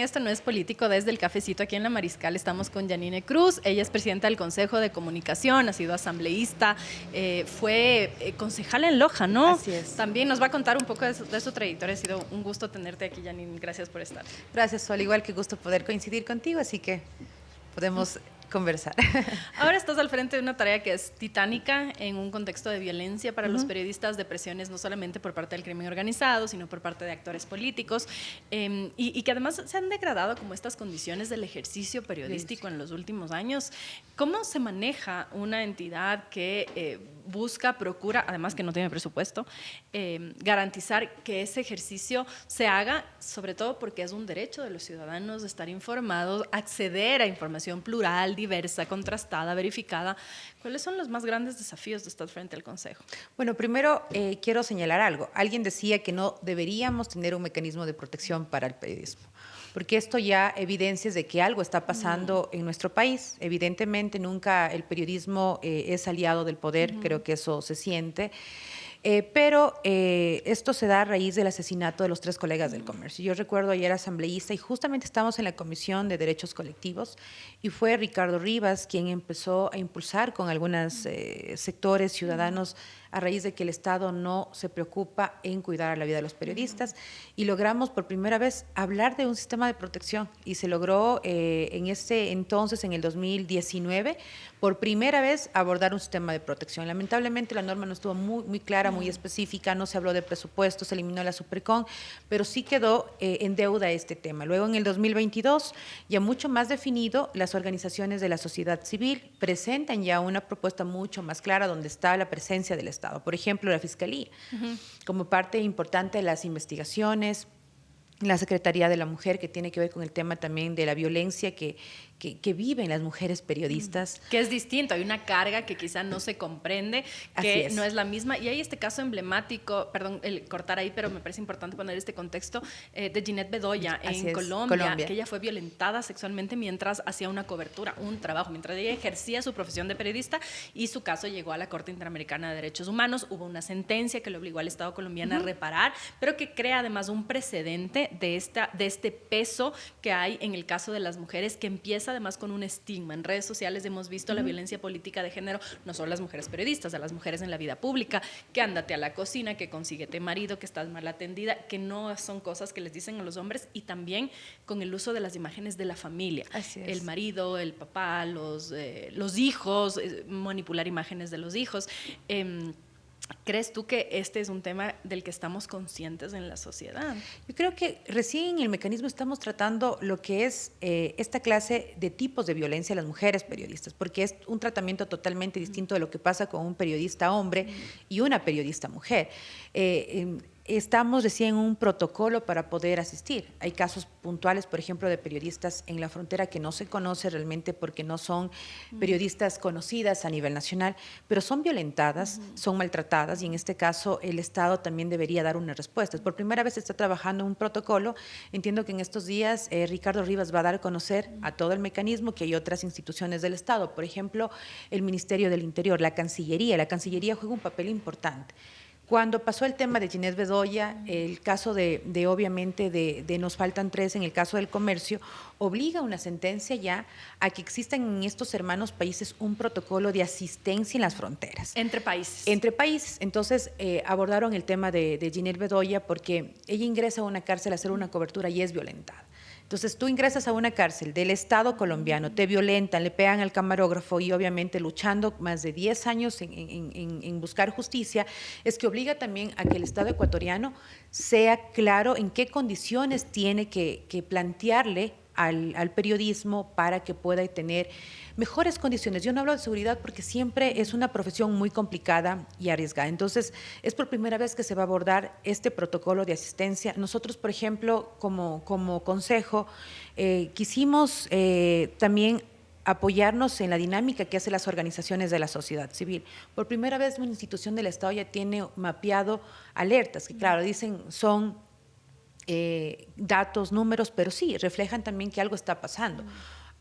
Esto No es Político desde el cafecito aquí en La Mariscal. Estamos con Yanine Cruz. Ella es presidenta del Consejo de Comunicación, ha sido asambleísta, fue concejala en Loja, ¿no? Así es. También nos va a contar un poco de su trayectoria. Ha sido un gusto tenerte aquí, Yanine. Gracias por estar. Gracias, Sol. Igual que gusto poder coincidir contigo, así que podemos conversar. Ahora estás al frente de una tarea que es titánica en un contexto de violencia para los periodistas, de presiones no solamente por parte del crimen organizado, sino por parte de actores políticos, y que además se han degradado como estas condiciones del ejercicio periodístico en los últimos años. ¿Cómo se maneja una entidad que busca, procura, además que no tiene presupuesto, garantizar que ese ejercicio se haga, sobre todo porque es un derecho de los ciudadanos de estar informados, acceder a información plural, diversa, contrastada, verificada? ¿Cuáles son los más grandes desafíos de estar frente al Consejo? Bueno, primero quiero señalar algo. Alguien decía que no deberíamos tener un mecanismo de protección para el periodismo, porque esto ya evidencia de que algo está pasando en nuestro país. Evidentemente, nunca el periodismo es aliado del poder, creo que eso se siente. Pero esto se da a raíz del asesinato de los 3 colegas del comercio. Yo recuerdo ayer asambleísta y justamente estamos en la Comisión de Derechos Colectivos y fue Ricardo Rivas quien empezó a impulsar con algunos sectores ciudadanos a raíz de que el Estado no se preocupa en cuidar la vida de los periodistas y logramos por primera vez hablar de un sistema de protección y se logró en ese entonces, en el 2019, por primera vez abordar un sistema de protección. Lamentablemente la norma no estuvo muy clara, muy específica, no se habló de presupuesto, se eliminó la Supercon, pero sí quedó en deuda este tema. Luego en el 2022, ya mucho más definido, las organizaciones de la sociedad civil presentan ya una propuesta mucho más clara donde está la presencia del Estado. Por ejemplo, la Fiscalía, como parte importante de las investigaciones, la Secretaría de la Mujer, que tiene que ver con el tema también de la violencia que viven las mujeres periodistas. Que es distinto, hay una carga que quizá no se comprende, que no es la misma. Y hay este caso emblemático, perdón, el cortar ahí, pero me parece importante poner este contexto, de Ginette Bedoya en Colombia, que ella fue violentada sexualmente mientras hacía una cobertura, un trabajo, mientras ella ejercía su profesión de periodista, y su caso llegó a la Corte Interamericana de Derechos Humanos. Hubo una sentencia que le obligó al Estado colombiano a reparar, pero que crea además un precedente de este peso que hay en el caso de las mujeres, que empieza además con un estigma. En redes sociales hemos visto la violencia política de género, no solo a las mujeres periodistas, a las mujeres en la vida pública, que ándate a la cocina, que consíguete marido, que estás mal atendida, que no son cosas que les dicen a los hombres, y también con el uso de las imágenes de la familia. El marido, el papá, los hijos, manipular imágenes de los hijos. ¿Crees tú que este es un tema del que estamos conscientes en la sociedad? Yo creo que recién en el mecanismo estamos tratando lo que es esta clase de tipos de violencia a las mujeres periodistas, porque es un tratamiento totalmente distinto de lo que pasa con un periodista hombre y una periodista mujer. Estamos recién en un protocolo para poder asistir. Hay casos puntuales, por ejemplo, de periodistas en la frontera que no se conoce realmente porque no son periodistas conocidas a nivel nacional, pero son violentadas, son maltratadas, y en este caso el Estado también debería dar una respuesta. Por primera vez se está trabajando un protocolo. Entiendo que en estos días Ricardo Rivas va a dar a conocer a todo el mecanismo, que hay otras instituciones del Estado, por ejemplo, el Ministerio del Interior, la Cancillería. La Cancillería juega un papel importante. Cuando pasó el tema de Ginette Bedoya, el caso obviamente de Nos Faltan 3, en el caso del comercio, obliga una sentencia ya a que existan en estos hermanos países un protocolo de asistencia en las fronteras. Entre países. Entre países. Entonces, abordaron el tema de Ginette Bedoya porque ella ingresa a una cárcel a hacer una cobertura y es violentada. Entonces, tú ingresas a una cárcel del Estado colombiano, te violentan, le pegan al camarógrafo y obviamente luchando más de 10 años en buscar justicia, es que obliga también a que el Estado ecuatoriano sea claro en qué condiciones tiene que plantearle al periodismo para que pueda tener mejores condiciones. Yo no hablo de seguridad porque siempre es una profesión muy complicada y arriesgada. Entonces, es por primera vez que se va a abordar este protocolo de asistencia. Nosotros, por ejemplo, como consejo, quisimos también apoyarnos en la dinámica que hacen las organizaciones de la sociedad civil. Por primera vez una institución del Estado ya tiene mapeado alertas, que claro, dicen son datos, números, pero sí, reflejan también que algo está pasando.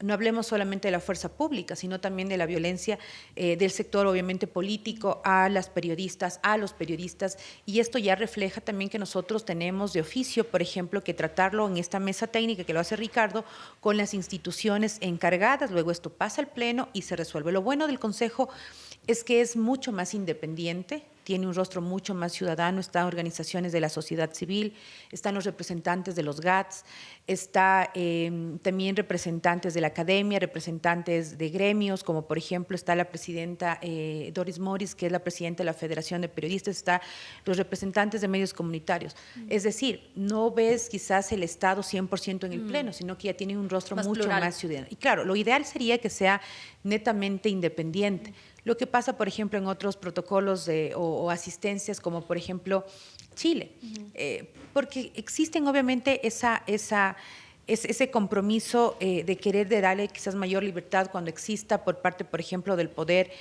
No hablemos solamente de la fuerza pública, sino también de la violencia del sector, obviamente, político, a las periodistas, a los periodistas, y esto ya refleja también que nosotros tenemos de oficio, por ejemplo, que tratarlo en esta mesa técnica que lo hace Ricardo, con las instituciones encargadas. Luego esto pasa al Pleno y se resuelve. Lo bueno del Consejo es que es mucho más independiente, tiene un rostro mucho más ciudadano, están organizaciones de la sociedad civil, están los representantes de los GATS, está también representantes de la academia, representantes de gremios, como por ejemplo está la presidenta Doris Morris, que es la presidenta de la Federación de Periodistas, está los representantes de medios comunitarios. Es decir, no ves quizás el Estado 100% en el Pleno, sino que ya tiene un rostro mucho plural, más ciudadano. Y claro, lo ideal sería que sea netamente independiente. Lo que pasa, por ejemplo, en otros protocolos o asistencias, como por ejemplo Chile, porque existen obviamente ese compromiso de querer de darle quizás mayor libertad cuando exista por parte, por ejemplo, del poder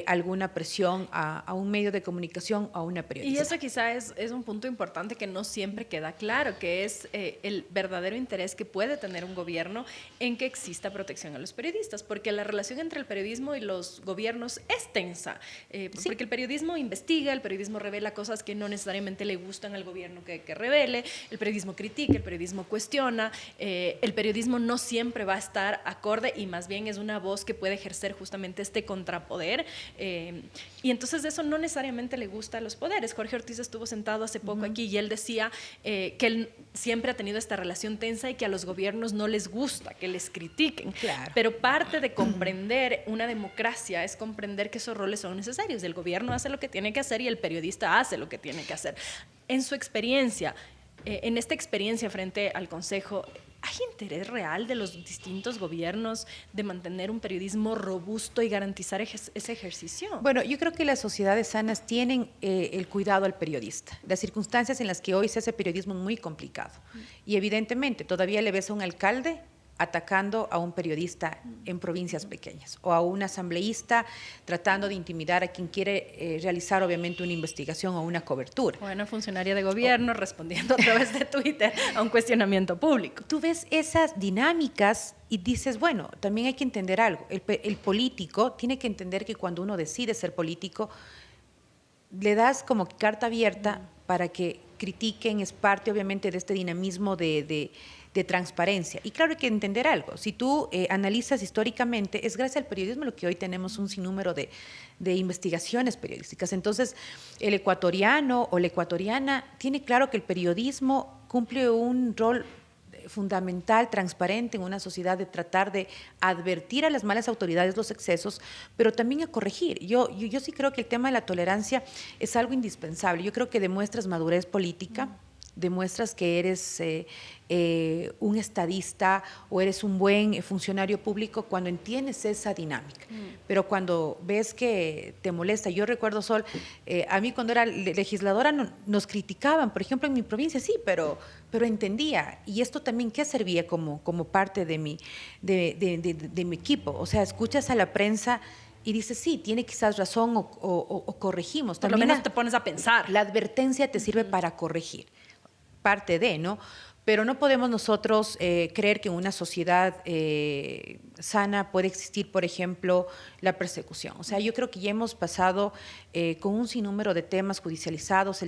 alguna presión a un medio de comunicación o a una periodista. Y eso quizá es un punto importante que no siempre queda claro, que es el verdadero interés que puede tener un gobierno en que exista protección a los periodistas, porque la relación entre el periodismo y los gobiernos es tensa, porque el periodismo investiga, el periodismo revela cosas que no necesariamente le gustan al gobierno que revele, el periodismo critica, el periodismo cuestiona, el periodismo no siempre va a estar acorde y más bien es una voz que puede ejercer justamente este contrapoder, y entonces eso no necesariamente le gusta a los poderes. Jorge Ortiz estuvo sentado hace poco aquí y él decía que él siempre ha tenido esta relación tensa y que a los gobiernos no les gusta que les critiquen, claro. Pero parte de comprender una democracia es comprender que esos roles son necesarios. El gobierno hace lo que tiene que hacer y el periodista hace lo que tiene que hacer. En su experiencia, en esta experiencia frente al Consejo, ¿hay interés real de los distintos gobiernos de mantener un periodismo robusto y garantizar ese ejercicio? Bueno, yo creo que las sociedades sanas tienen el cuidado al periodista. Las circunstancias en las que hoy se hace periodismo es muy complicado. Y evidentemente todavía le ves a un alcalde atacando a un periodista en provincias pequeñas o a un asambleísta tratando de intimidar a quien quiere realizar obviamente una investigación o una cobertura. O una funcionaria de gobierno respondiendo a través de Twitter a un cuestionamiento público. Tú ves esas dinámicas y dices, bueno, también hay que entender algo. El político tiene que entender que cuando uno decide ser político, le das como carta abierta para que critiquen, es parte obviamente de este dinamismo de transparencia. Y claro, hay que entender algo. Si tú analizas históricamente, es gracias al periodismo lo que hoy tenemos un sinnúmero de investigaciones periodísticas. Entonces, el ecuatoriano o la ecuatoriana tiene claro que el periodismo cumple un rol fundamental, transparente en una sociedad, de tratar de advertir a las malas autoridades los excesos, pero también a corregir. Yo sí creo que el tema de la tolerancia es algo indispensable. Yo creo que demuestras madurez política, demuestras que eres un estadista o eres un buen funcionario público cuando entiendes esa dinámica. Pero cuando ves que te molesta, yo recuerdo, Sol, a mí cuando era legisladora nos criticaban, por ejemplo, en mi provincia, sí, pero entendía. Y esto también, ¿qué servía como parte de mi equipo? O sea, escuchas a la prensa y dices, sí, tiene quizás razón o corregimos. Por también lo menos te pones a pensar. La advertencia te sirve para corregir. Parte de, ¿no? Pero no podemos nosotros creer que en una sociedad sana puede existir, por ejemplo, la persecución. O sea, yo creo que ya hemos pasado con un sinnúmero de temas judicializados,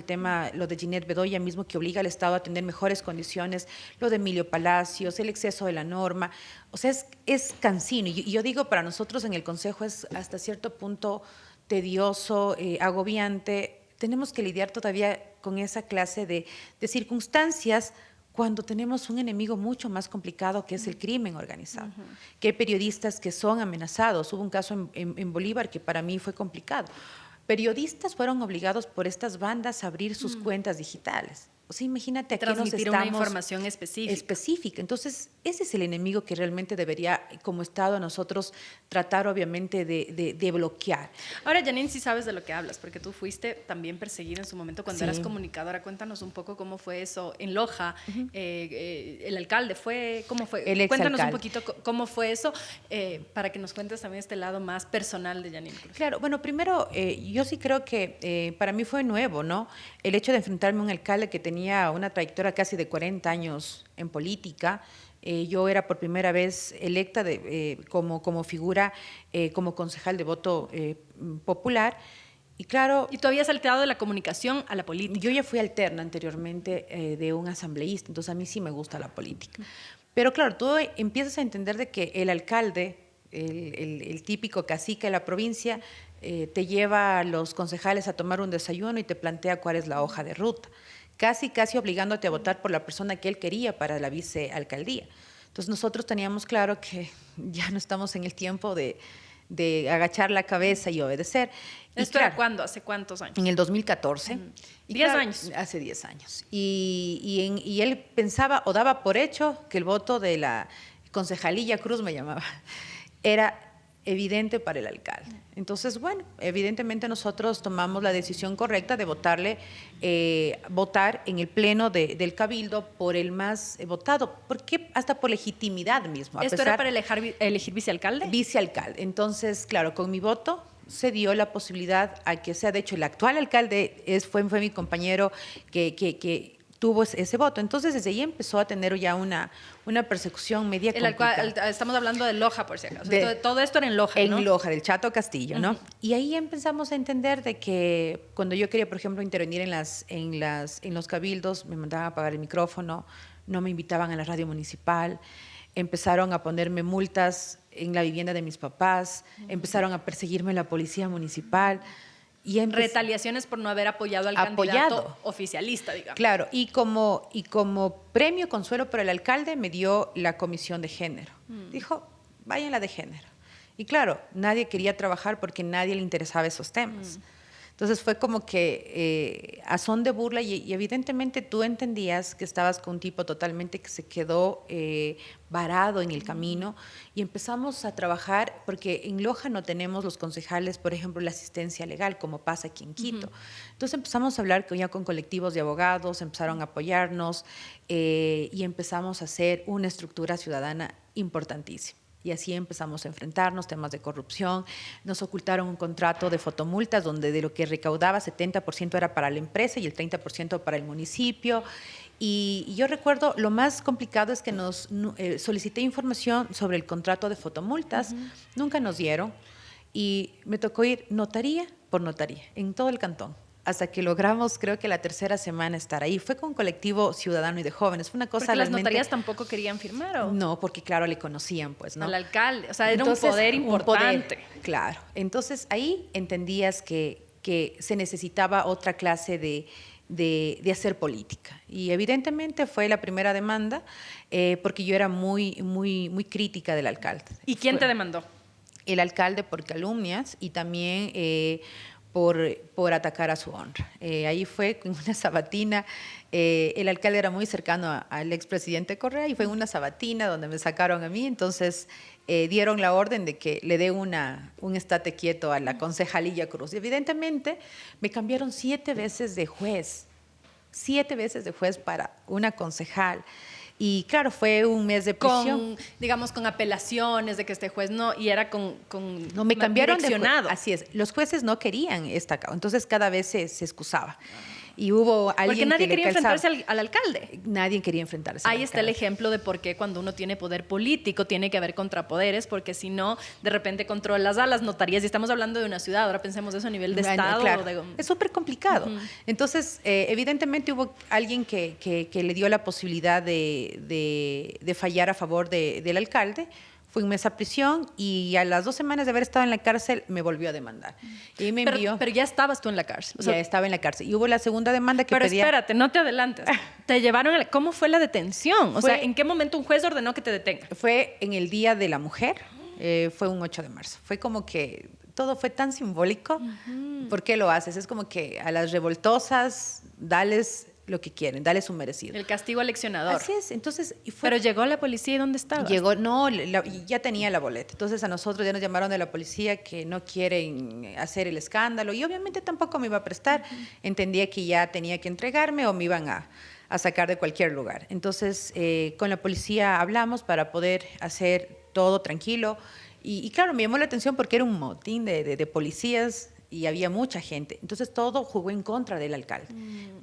lo de Ginette Bedoya mismo, que obliga al Estado a tener mejores condiciones, lo de Emilio Palacios, el exceso de la norma. O sea, es cansino. Y yo digo, para nosotros en el Consejo es hasta cierto punto tedioso, agobiante. Tenemos que lidiar todavía con esa clase de circunstancias cuando tenemos un enemigo mucho más complicado, que es el crimen organizado, que hay periodistas que son amenazados. Hubo un caso en Bolívar que para mí fue complicado. Periodistas fueron obligados por estas bandas a abrir sus cuentas digitales. O sea, imagínate, aquí nos estamos... una información específica. Entonces, ese es el enemigo que realmente debería, como Estado, nosotros tratar, obviamente, de bloquear. Ahora, Janine, sí sabes de lo que hablas, porque tú fuiste también perseguida en su momento cuando eras comunicadora. Cuéntanos un poco cómo fue eso en Loja. El alcalde fue... ¿Cómo fue? Cuéntanos un poquito cómo fue eso, para que nos cuentes también este lado más personal de Janine Cruz. Claro, bueno, primero, yo sí creo que para mí fue nuevo, ¿no? El hecho de enfrentarme a un alcalde que tenía una trayectoria casi de 40 años en política, Yo era por primera vez electa como figura, como concejal de voto popular. Y claro... ¿Y tú habías saltado de la comunicación a la política? Yo ya fui alterna anteriormente de un asambleísta, entonces a mí sí me gusta la política. Pero claro, tú empiezas a entender de que el alcalde, el típico cacique de la provincia, te lleva a los concejales a tomar un desayuno y te plantea cuál es la hoja de ruta, casi obligándote a votar por la persona que él quería para la vicealcaldía. Entonces nosotros teníamos claro que ya no estamos en el tiempo de agachar la cabeza y obedecer. ¿Esto era cuándo? ¿Hace cuántos años? En el 2014. 10 años. Hace 10 años. Y él pensaba o daba por hecho que el voto de la concejalilla Cruz, me llamaba, era evidente para el alcalde. Entonces, bueno, evidentemente nosotros tomamos la decisión correcta de votar en el pleno del Cabildo por el más votado, porque hasta por legitimidad mismo. ¿Esto era para elegir vicealcalde? Vicealcalde. Entonces, claro, con mi voto se dio la posibilidad a que sea, de hecho, el actual alcalde fue mi compañero que tuvo ese voto. Entonces, desde ahí empezó a tener ya una persecución media complicada. Estamos hablando de Loja, por si acaso. Todo esto era en Loja, ¿no? En Loja, del Chato Castillo, ¿no? Y ahí empezamos a entender de que cuando yo quería, por ejemplo, intervenir en los cabildos, me mandaban a apagar el micrófono, no me invitaban a la radio municipal, empezaron a ponerme multas en la vivienda de mis papás, empezaron a perseguirme la policía municipal. Y retaliaciones por no haber apoyado al candidato oficialista, digamos. Claro, y como premio consuelo por el alcalde me dio la comisión de género. Dijo, vayan la de género. Y claro, nadie quería trabajar porque nadie le interesaba esos temas. Entonces fue como que a son de burla y evidentemente tú entendías que estabas con un tipo totalmente que se quedó varado en el camino y empezamos a trabajar porque en Loja no tenemos los concejales, por ejemplo, la asistencia legal como pasa aquí en Quito. Entonces empezamos a hablar ya con colectivos de abogados, empezaron a apoyarnos y empezamos a hacer una estructura ciudadana importantísima. Y así empezamos a enfrentarnos, temas de corrupción. Nos ocultaron un contrato de fotomultas donde de lo que recaudaba 70% era para la empresa y el 30% para el municipio. Y yo recuerdo, lo más complicado es que solicité información sobre el contrato de fotomultas, nunca nos dieron y me tocó ir notaría por notaría en todo el cantón, hasta que logramos, creo que la tercera semana, estar ahí. Fue con un colectivo ciudadano y de jóvenes. Fue una cosa... ¿Porque las notarías tampoco querían firmar? ¿O? No, porque claro, le conocían, pues, ¿no? Al alcalde, o sea, era un poder importante. Claro. Entonces, ahí entendías que se necesitaba otra clase de hacer política. Y evidentemente fue la primera demanda, porque yo era muy crítica del alcalde. ¿Y quién te demandó? El alcalde por calumnias y también... por atacar a su honra. Ahí fue con una sabatina, el alcalde era muy cercano al expresidente Correa y fue en una sabatina donde me sacaron a mí, entonces dieron la orden de que le dé un estate quieto a la concejalilla Cruz. Y evidentemente me cambiaron 7 veces de juez, 7 veces de juez para una concejal. Y claro, fue un mes de prisión. Con apelaciones de que este juez no, y era no, me cambiaron direccionado. Así es, los jueces no querían esta causa, entonces cada vez se excusaba. Y hubo alguien porque nadie que quería enfrentarse al alcalde. Nadie quería enfrentarse Ahí está el ejemplo de por qué cuando uno tiene poder político tiene que haber contrapoderes, porque si no, de repente controlas a las notarías. Y estamos hablando de una ciudad, ahora pensemos eso a nivel de Estado. Claro. Es súper complicado. Entonces, evidentemente hubo alguien que le dio la posibilidad de fallar a favor del alcalde. Fui un mes a prisión y a las 2 semanas de haber estado en la cárcel me volvió a demandar. Y me envió. Pero ya estabas tú en la cárcel. O sea, ya estaba en la cárcel. Y hubo la segunda demanda que pedía... Pero espérate, no te adelantes. Te llevaron ¿Cómo fue la detención? O sea, ¿en qué momento un juez ordenó que te detenga? Fue en el Día de la Mujer, fue un 8 de marzo. Fue como que todo fue tan simbólico. ¿Por qué lo haces? Es como que a las revoltosas, dales lo que quieren, dale su merecido. El castigo aleccionador. Así es, entonces... Pero llegó la policía, ¿y dónde estabas? Ya tenía la boleta, entonces a nosotros ya nos llamaron de la policía que no quieren hacer el escándalo y obviamente tampoco me iba a prestar, entendía que ya tenía que entregarme o me iban a sacar de cualquier lugar. Entonces con la policía hablamos para poder hacer todo tranquilo y claro, me llamó la atención porque era un motín de policías y había mucha gente. Entonces todo jugó en contra del alcalde,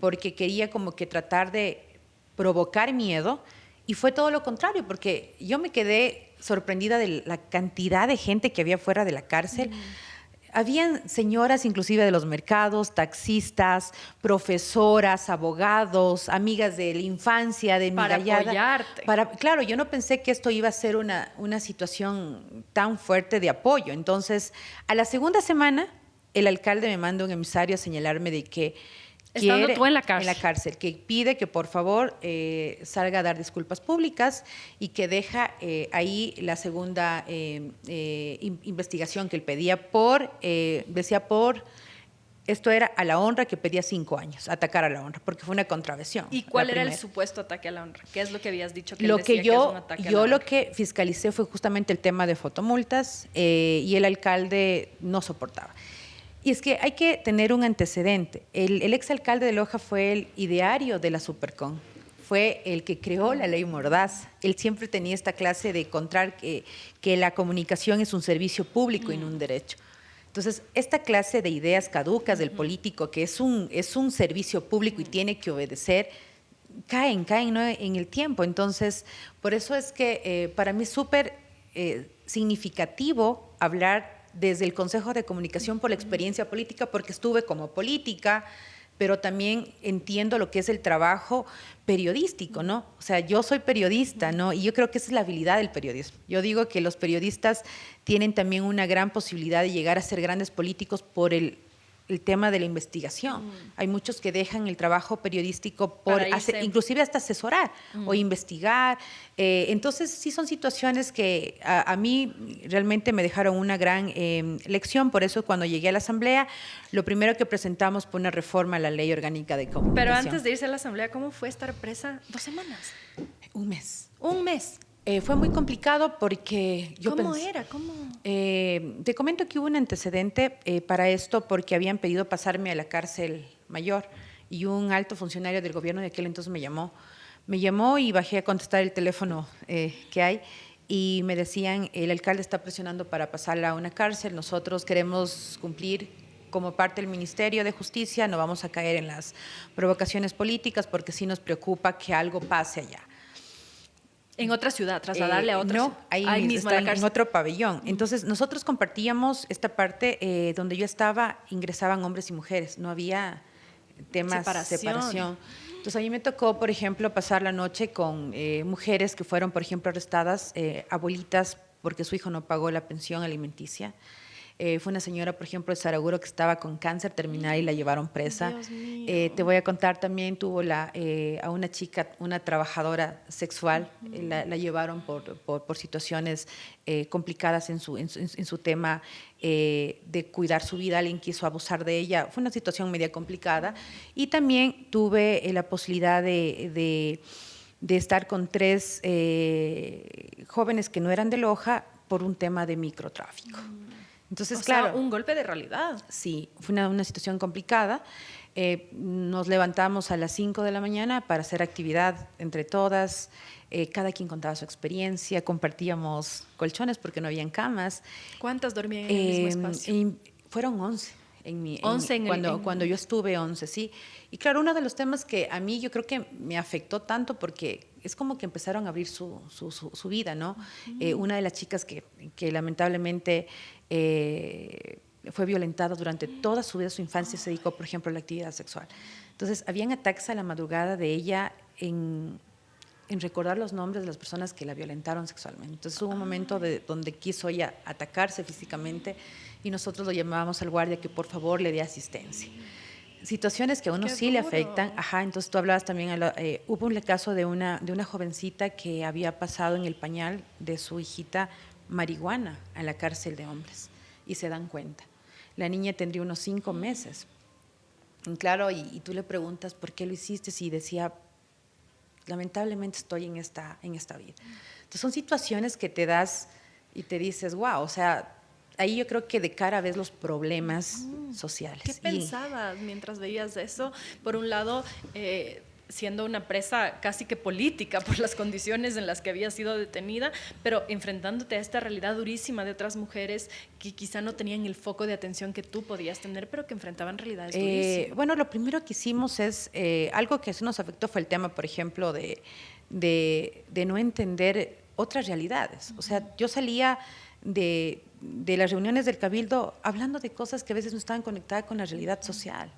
porque quería como que tratar de provocar miedo Y fue todo lo contrario, porque yo me quedé sorprendida de la cantidad de gente que había fuera de la cárcel. Habían señoras inclusive de los mercados, taxistas, profesoras, abogados, amigas de la infancia, de mi gallada. Para apoyarte. Claro, yo no pensé que esto iba a ser una situación tan fuerte de apoyo. Entonces, a la segunda semana, el alcalde me manda un emisario a señalarme de que estando tú en la cárcel. En la cárcel, que pide que por favor salga a dar disculpas públicas y que deja ahí la segunda investigación que él pedía esto era a la honra, que pedía 5 años, atacar a la honra, porque fue una contravención. ¿Y cuál era el supuesto ataque a la honra? ¿Qué es lo que habías dicho que lo él decía que yo, que es un ataque a la honra? lo que fiscalicé fue justamente el tema de fotomultas y el alcalde no soportaba. Y es que hay que tener un antecedente. El exalcalde de Loja fue el ideario de la Supercon, fue el que creó la ley Mordaza. Él siempre tenía esta clase de encontrar que la comunicación es un servicio público y no un derecho. Entonces, esta clase de ideas caducas del político, que es un servicio público y tiene que obedecer, caen ¿no? en el tiempo. Entonces, por eso es que para mí es súper significativo hablar desde el Consejo de Comunicación por la experiencia política, porque estuve como política, pero también entiendo lo que es el trabajo periodístico, ¿no? O sea, yo soy periodista, ¿no? Y yo creo que esa es la habilidad del periodismo. Yo digo que los periodistas tienen también una gran posibilidad de llegar a ser grandes políticos por el tema de la investigación. Hay muchos que dejan el trabajo periodístico por inclusive hasta asesorar o investigar. Entonces, sí son situaciones que a mí realmente me dejaron una gran lección. Por eso, cuando llegué a la Asamblea, lo primero que presentamos fue una reforma a la Ley Orgánica de Comunicación. Pero antes de irse a la Asamblea, ¿cómo fue estar presa 2 semanas? Un mes. Un mes. Fue muy complicado porque yo ¿Cómo era? ¿Cómo? Te comento que hubo un antecedente para esto porque habían pedido pasarme a la cárcel mayor y un alto funcionario del gobierno de aquel entonces me llamó y bajé a contestar el teléfono que hay y me decían, el alcalde está presionando para pasarla a una cárcel, nosotros queremos cumplir como parte del Ministerio de Justicia, no vamos a caer en las provocaciones políticas porque sí nos preocupa que algo pase allá. En otra ciudad, trasladarle a otra ciudad. No, ahí mismo en otro pabellón. Entonces, nosotros compartíamos esta parte donde yo estaba, ingresaban hombres y mujeres, no había temas de separación. Entonces, a mí me tocó, por ejemplo, pasar la noche con mujeres que fueron, por ejemplo, arrestadas, abuelitas, porque su hijo no pagó la pensión alimenticia. Fue una señora, por ejemplo, de Saraguro que estaba con cáncer terminal y la llevaron presa. Te voy a contar también, tuvo a una chica, una trabajadora sexual, la llevaron por situaciones complicadas en su tema de cuidar su vida, alguien quiso abusar de ella. Fue una situación media complicada. Y también tuve la posibilidad de estar con 3 jóvenes que no eran de Loja por un tema de microtráfico. Entonces, claro, un golpe de realidad. Sí, fue una situación complicada. Nos levantamos a las 5 de la mañana para hacer actividad entre todas. Cada quien contaba su experiencia, compartíamos colchones porque no habían camas. ¿Cuántas dormían en el mismo espacio? Fueron 11. Cuando yo estuve 11, sí. Y claro, uno de los temas que a mí yo creo que me afectó tanto porque es como que empezaron a abrir su vida, ¿no? Una de las chicas que lamentablemente fue violentada durante toda su vida, su infancia, se dedicó, por ejemplo, a la actividad sexual. Entonces, habían ataques a la madrugada de ella en recordar los nombres de las personas que la violentaron sexualmente. Entonces, hubo un momento donde quiso ella atacarse físicamente y nosotros lo llamábamos al guardia que por favor le dé asistencia. Situaciones que a uno sí le afectan. Entonces tú hablabas también, hubo un caso de una jovencita que había pasado en el pañal de su hijita marihuana en la cárcel de hombres y se dan cuenta. La niña tendría unos 5 meses. Y claro, y tú le preguntas por qué lo hiciste y decía, lamentablemente estoy en esta vida. Entonces son situaciones que te das y te dices, wow, o sea, ahí yo creo que de cara ves los problemas sociales. ¿Qué pensabas mientras veías eso? Por un lado, siendo una presa casi que política por las condiciones en las que había sido detenida, pero enfrentándote a esta realidad durísima de otras mujeres que quizá no tenían el foco de atención que tú podías tener, pero que enfrentaban realidades durísimas. Bueno, lo primero que hicimos es, algo que sí nos afectó fue el tema, por ejemplo, de de no entender otras realidades. O sea, yo salía de las reuniones del Cabildo hablando de cosas que a veces no estaban conectadas con la realidad social.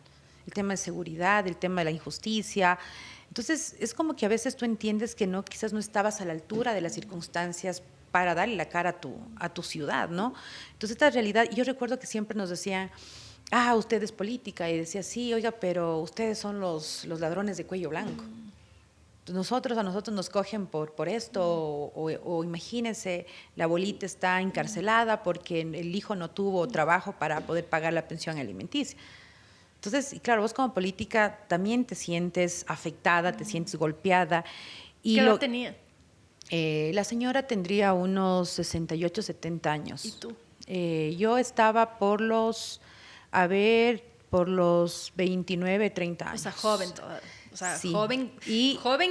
El tema de seguridad, el tema de la injusticia. Entonces, es como que a veces tú entiendes que no, quizás no estabas a la altura de las circunstancias para darle la cara a tu ciudad, ¿no? Entonces, esta realidad, yo recuerdo que siempre nos decían, usted es política, y decía, sí, oiga, pero ustedes son los ladrones de cuello blanco. A nosotros nos cogen por esto, o imagínense, la abuelita está encarcelada porque el hijo no tuvo trabajo para poder pagar la pensión alimenticia. Entonces, y claro, vos como política también te sientes afectada, te sientes golpeada. Y ¿qué edad tenía? La señora tendría unos 68, 70 años. ¿Y tú? Yo estaba por los 29, 30 años. O sea, joven todavía. O sea, sí. joven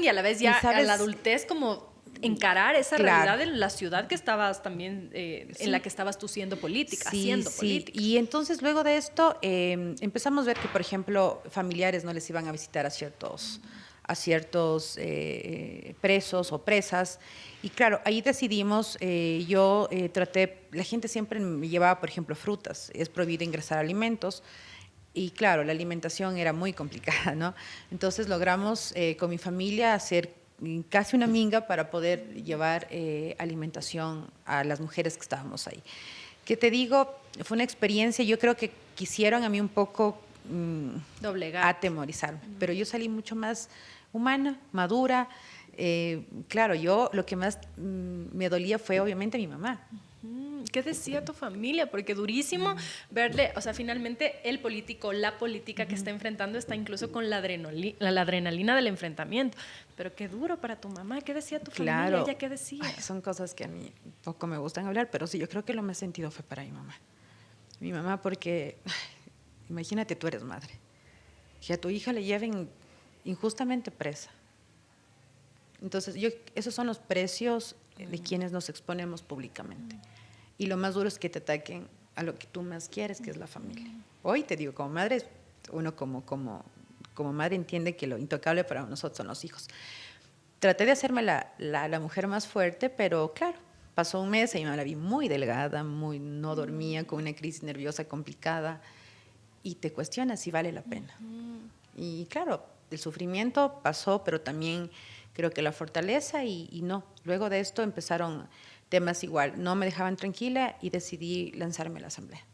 y a la vez ya a la adultez, como encarar esa realidad de la ciudad que estabas también, en la que estabas tú siendo política, haciendo política. Y entonces luego de esto empezamos a ver que, por ejemplo, familiares no les iban a visitar a ciertos presos o presas. Y claro, ahí decidimos, yo traté, la gente siempre me llevaba, por ejemplo, frutas, es prohibido ingresar alimentos. Y claro, la alimentación era muy complicada, ¿no? Entonces logramos con mi familia hacer casi una minga para poder llevar alimentación a las mujeres que estábamos ahí. Que te digo, fue una experiencia, yo creo que quisieron a mí un poco atemorizarme, pero yo salí mucho más humana, madura. Claro, yo lo que más me dolía fue obviamente mi mamá. ¿Qué decía tu familia? Porque durísimo verle, o sea, finalmente el político, la política que está enfrentando está incluso con la adrenalina del enfrentamiento. Pero qué duro para tu mamá. ¿Qué decía tu familia? ¿Ella qué decía? Son cosas que a mí poco me gustan hablar, pero sí, yo creo que lo más sentido fue para mi mamá. Mi mamá porque, imagínate, tú eres madre. Que a tu hija le lleven injustamente presa. Entonces, esos son los precios de quienes nos exponemos públicamente. Y lo más duro es que te ataquen a lo que tú más quieres, que es la familia. Hoy te digo, como madre, uno como madre entiende que lo intocable para nosotros son los hijos. Traté de hacerme la mujer más fuerte, pero claro, pasó un mes y yo me la vi muy delgada, no dormía, con una crisis nerviosa complicada, y te cuestionas si vale la pena. Y claro, el sufrimiento pasó, pero también creo que la fortaleza y no. Luego de esto empezaron temas igual, no me dejaban tranquila y decidí lanzarme a la asamblea.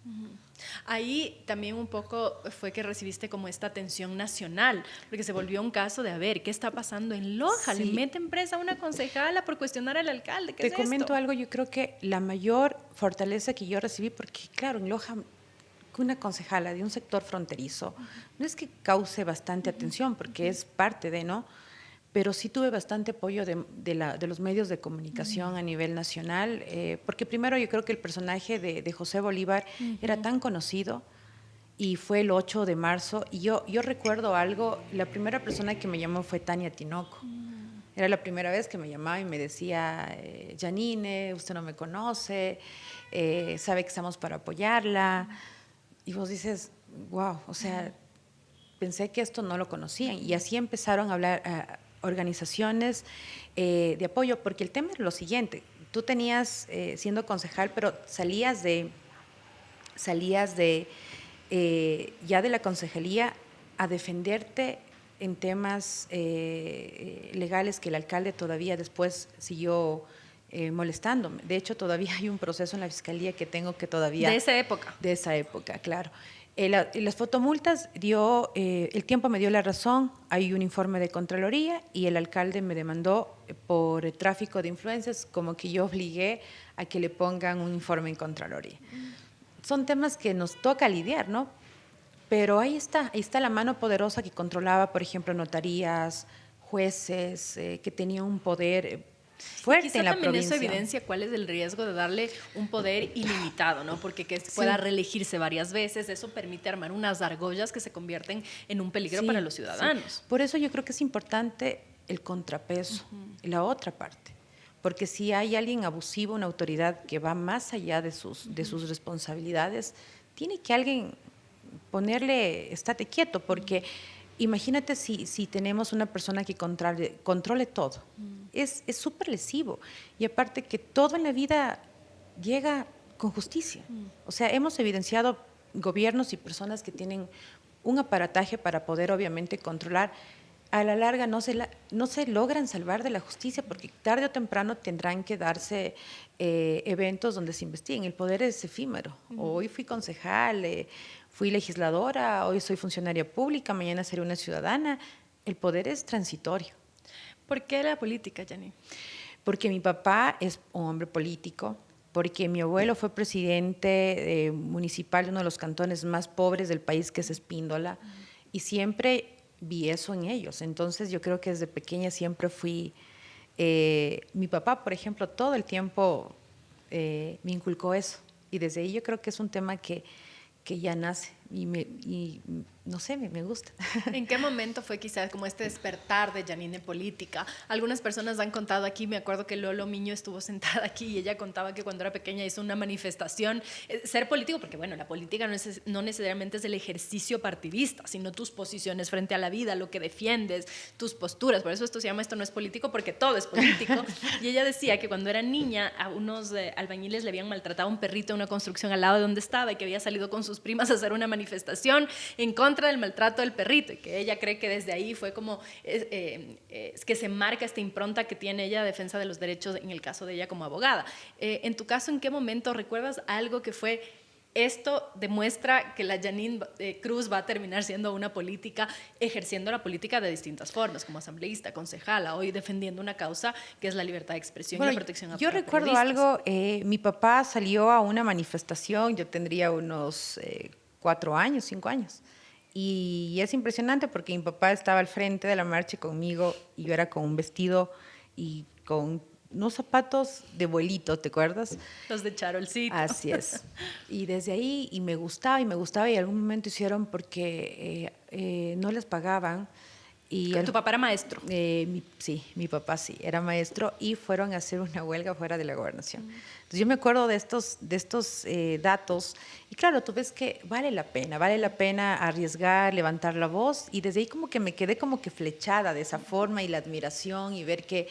Ahí también un poco fue que recibiste como esta atención nacional, porque se volvió un caso de, a ver, ¿qué está pasando en Loja? Le meten presa a una concejala por cuestionar al alcalde. ¿Qué es esto? Te comento algo, yo creo que la mayor fortaleza que yo recibí, porque claro, en Loja, una concejala de un sector fronterizo, no es que cause bastante atención, porque es parte de, ¿no? Pero sí tuve bastante apoyo de los medios de comunicación a nivel nacional, porque primero yo creo que el personaje de José Bolívar era tan conocido, y fue el 8 de marzo, y yo recuerdo algo, la primera persona que me llamó fue Tania Tinoco. Era la primera vez que me llamaba y me decía, Janine, usted no me conoce, sabe que estamos para apoyarla, y vos dices, wow, o sea, pensé que esto no lo conocían, y así empezaron a hablar organizaciones de apoyo, porque el tema era lo siguiente, tú tenías, siendo concejal, pero salías ya de la concejalía a defenderte en temas legales que el alcalde todavía después siguió molestándome. De hecho, todavía hay un proceso en la fiscalía que tengo que todavía... ¿De esa época? De esa época, claro. Las fotomultas el tiempo me dio la razón, hay un informe de Contraloría y el alcalde me demandó por tráfico de influencias, como que yo obligué a que le pongan un informe en Contraloría. Son temas que nos toca lidiar, ¿no? Pero ahí está la mano poderosa que controlaba, por ejemplo, notarías, jueces, que tenían un poder fuerte en la provincia. Eso evidencia cuál es el riesgo de darle un poder ilimitado, ¿no? Porque que pueda reelegirse varias veces, eso permite armar unas argollas que se convierten en un peligro para los ciudadanos. Sí. Por eso yo creo que es importante el contrapeso, la otra parte. Porque si hay alguien abusivo, una autoridad que va más allá de sus responsabilidades, tiene que alguien ponerle, estate quieto, porque imagínate si tenemos una persona que controle todo. es súper lesivo. Y aparte que todo en la vida llega con justicia. O sea, hemos evidenciado gobiernos y personas que tienen un aparataje para poder obviamente controlar. A la larga no se logran salvar de la justicia porque tarde o temprano tendrán que darse eventos donde se investiguen. El poder es efímero. Hoy fui concejal, fui legisladora, hoy soy funcionaria pública, mañana seré una ciudadana. El poder es transitorio. ¿Por qué la política, Janine? Porque mi papá es un hombre político, porque mi abuelo fue presidente municipal de uno de los cantones más pobres del país, que es Espíndola, y siempre vi eso en ellos. Entonces yo creo que desde pequeña siempre fui... mi papá, por ejemplo, todo el tiempo me inculcó eso. Y desde ahí yo creo que es un tema que ya nace y no sé, me gusta. ¿En qué momento fue quizás como este despertar de Janine en política? Algunas personas han contado aquí, me acuerdo que Lolo Miño estuvo sentada aquí y ella contaba que cuando era pequeña hizo una manifestación. Ser político, porque bueno, la política no necesariamente es el ejercicio partidista, sino tus posiciones frente a la vida, lo que defiendes, tus posturas. Por eso esto se llama Esto no es político, porque todo es político. Y ella decía que cuando era niña a unos albañiles le habían maltratado a un perrito en una construcción al lado de donde estaba y que había salido con sus primas a hacer una manifestación en contra del maltrato del perrito, y que ella cree que desde ahí fue como es que se marca esta impronta que tiene ella de defensa de los derechos en el caso de ella como abogada. En tu caso, ¿en qué momento recuerdas algo que fue esto demuestra que la Janine Cruz va a terminar siendo una política, ejerciendo la política de distintas formas, como asambleísta, concejala, hoy defendiendo una causa que es la libertad de expresión y la protección a yo recuerdo algo, mi papá salió a una manifestación, yo tendría unos 4 años, 5 años. Y es impresionante porque mi papá estaba al frente de la marcha conmigo y yo era con un vestido y con unos zapatos de vuelito, ¿te acuerdas? Los de charolcito. Así es. Y desde ahí, y me gustaba, y en algún momento hicieron porque no les pagaban. Y ¿Tu papá era maestro? Sí, mi papá sí, era maestro y fueron a hacer una huelga fuera de la gobernación. Entonces yo me acuerdo de estos datos y claro, tú ves que vale la pena arriesgar, levantar la voz y desde ahí como que me quedé como que flechada de esa forma y la admiración y ver que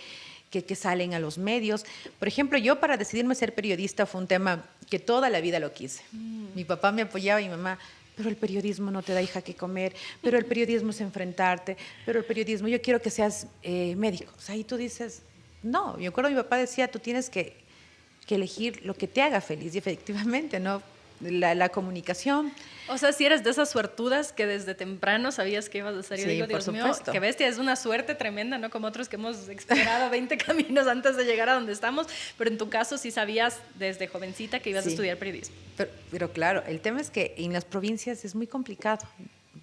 salen a los medios. Por ejemplo, yo para decidirme a ser periodista fue un tema que toda la vida lo quise. Mi papá me apoyaba y mi mamá... pero el periodismo no te da, hija, que comer, pero el periodismo es enfrentarte, pero el periodismo, yo quiero que seas médico. O sea, ahí tú dices, no, yo acuerdo mi papá decía, tú tienes que elegir lo que te haga feliz, y efectivamente, ¿no? La comunicación. O sea, si eres de esas suertudas que desde temprano sabías que ibas a ser. Yo digo, Dios mío, qué bestia, es una suerte tremenda, ¿no? Como otros que hemos explorado 20 caminos antes de llegar a donde estamos, pero en tu caso sí sabías desde jovencita que ibas a estudiar periodismo. Pero claro, el tema es que en las provincias es muy complicado.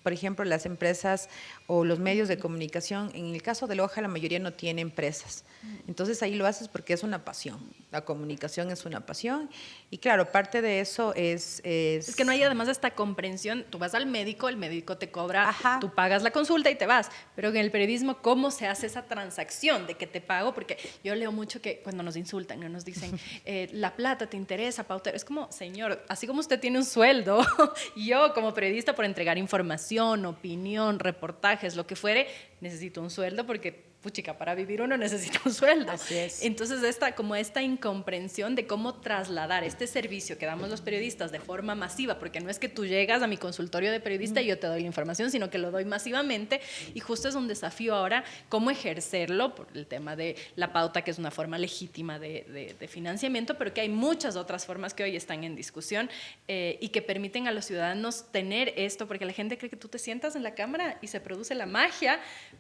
Por ejemplo, las empresas o los medios de comunicación, en el caso de Loja la mayoría no tiene empresas. Entonces ahí lo haces porque es una pasión. La comunicación es una pasión y claro, parte de eso es que no hay además esta comprensión. Tú vas al médico, el médico te cobra, tú pagas la consulta y te vas. Pero en el periodismo, ¿cómo se hace esa transacción de que te pago? Porque yo leo mucho que cuando nos insultan, ¿no? Nos dicen, la plata te interesa, Pautero. Es como, señor, así como usted tiene un sueldo, yo como periodista por entregar información, opinión, reportajes, lo que fuere, necesito un sueldo porque... puchica, para vivir uno necesita un sueldo. Así es. Entonces, esta incomprensión de cómo trasladar este servicio que damos los periodistas de forma masiva, porque no es que tú llegas a mi consultorio de periodista y yo te doy la información, sino que lo doy masivamente, y justo es un desafío ahora cómo ejercerlo por el tema de la pauta, que es una forma legítima de financiamiento, pero que hay muchas otras formas que hoy están en discusión y que permiten a los ciudadanos tener esto, porque la gente cree que tú te sientas en la cámara y se produce la magia,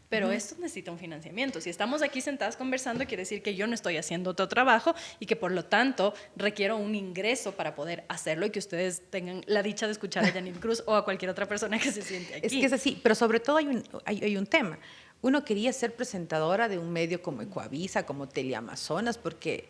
pero esto necesita un financiamiento. Si estamos aquí sentadas conversando, quiere decir que yo no estoy haciendo otro trabajo y que por lo tanto requiero un ingreso para poder hacerlo y que ustedes tengan la dicha de escuchar a Janine Cruz o a cualquier otra persona que se siente aquí. Es que es así, pero sobre todo hay un tema. Uno quería ser presentadora de un medio como Ecoavisa, como Teleamazonas, porque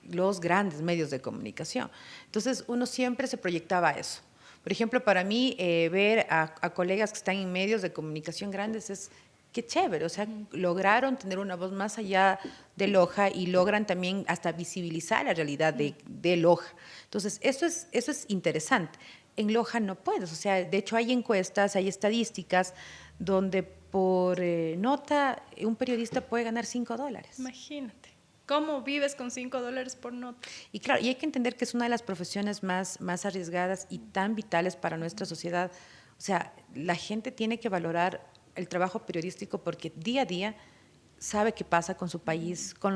los grandes medios de comunicación. Entonces uno siempre se proyectaba a eso. Por ejemplo, para mí ver a colegas que están en medios de comunicación grandes es... qué chévere, o sea, lograron tener una voz más allá de Loja y logran también hasta visibilizar la realidad de Loja. Entonces, eso es interesante. En Loja no puedes, o sea, de hecho hay encuestas, hay estadísticas donde por nota, un periodista puede ganar $5. Imagínate. ¿Cómo vives con $5 por nota? Y claro, y hay que entender que es una de las profesiones más arriesgadas y tan vitales para nuestra sociedad. O sea, la gente tiene que valorar el trabajo periodístico porque día a día sabe qué pasa con su país, con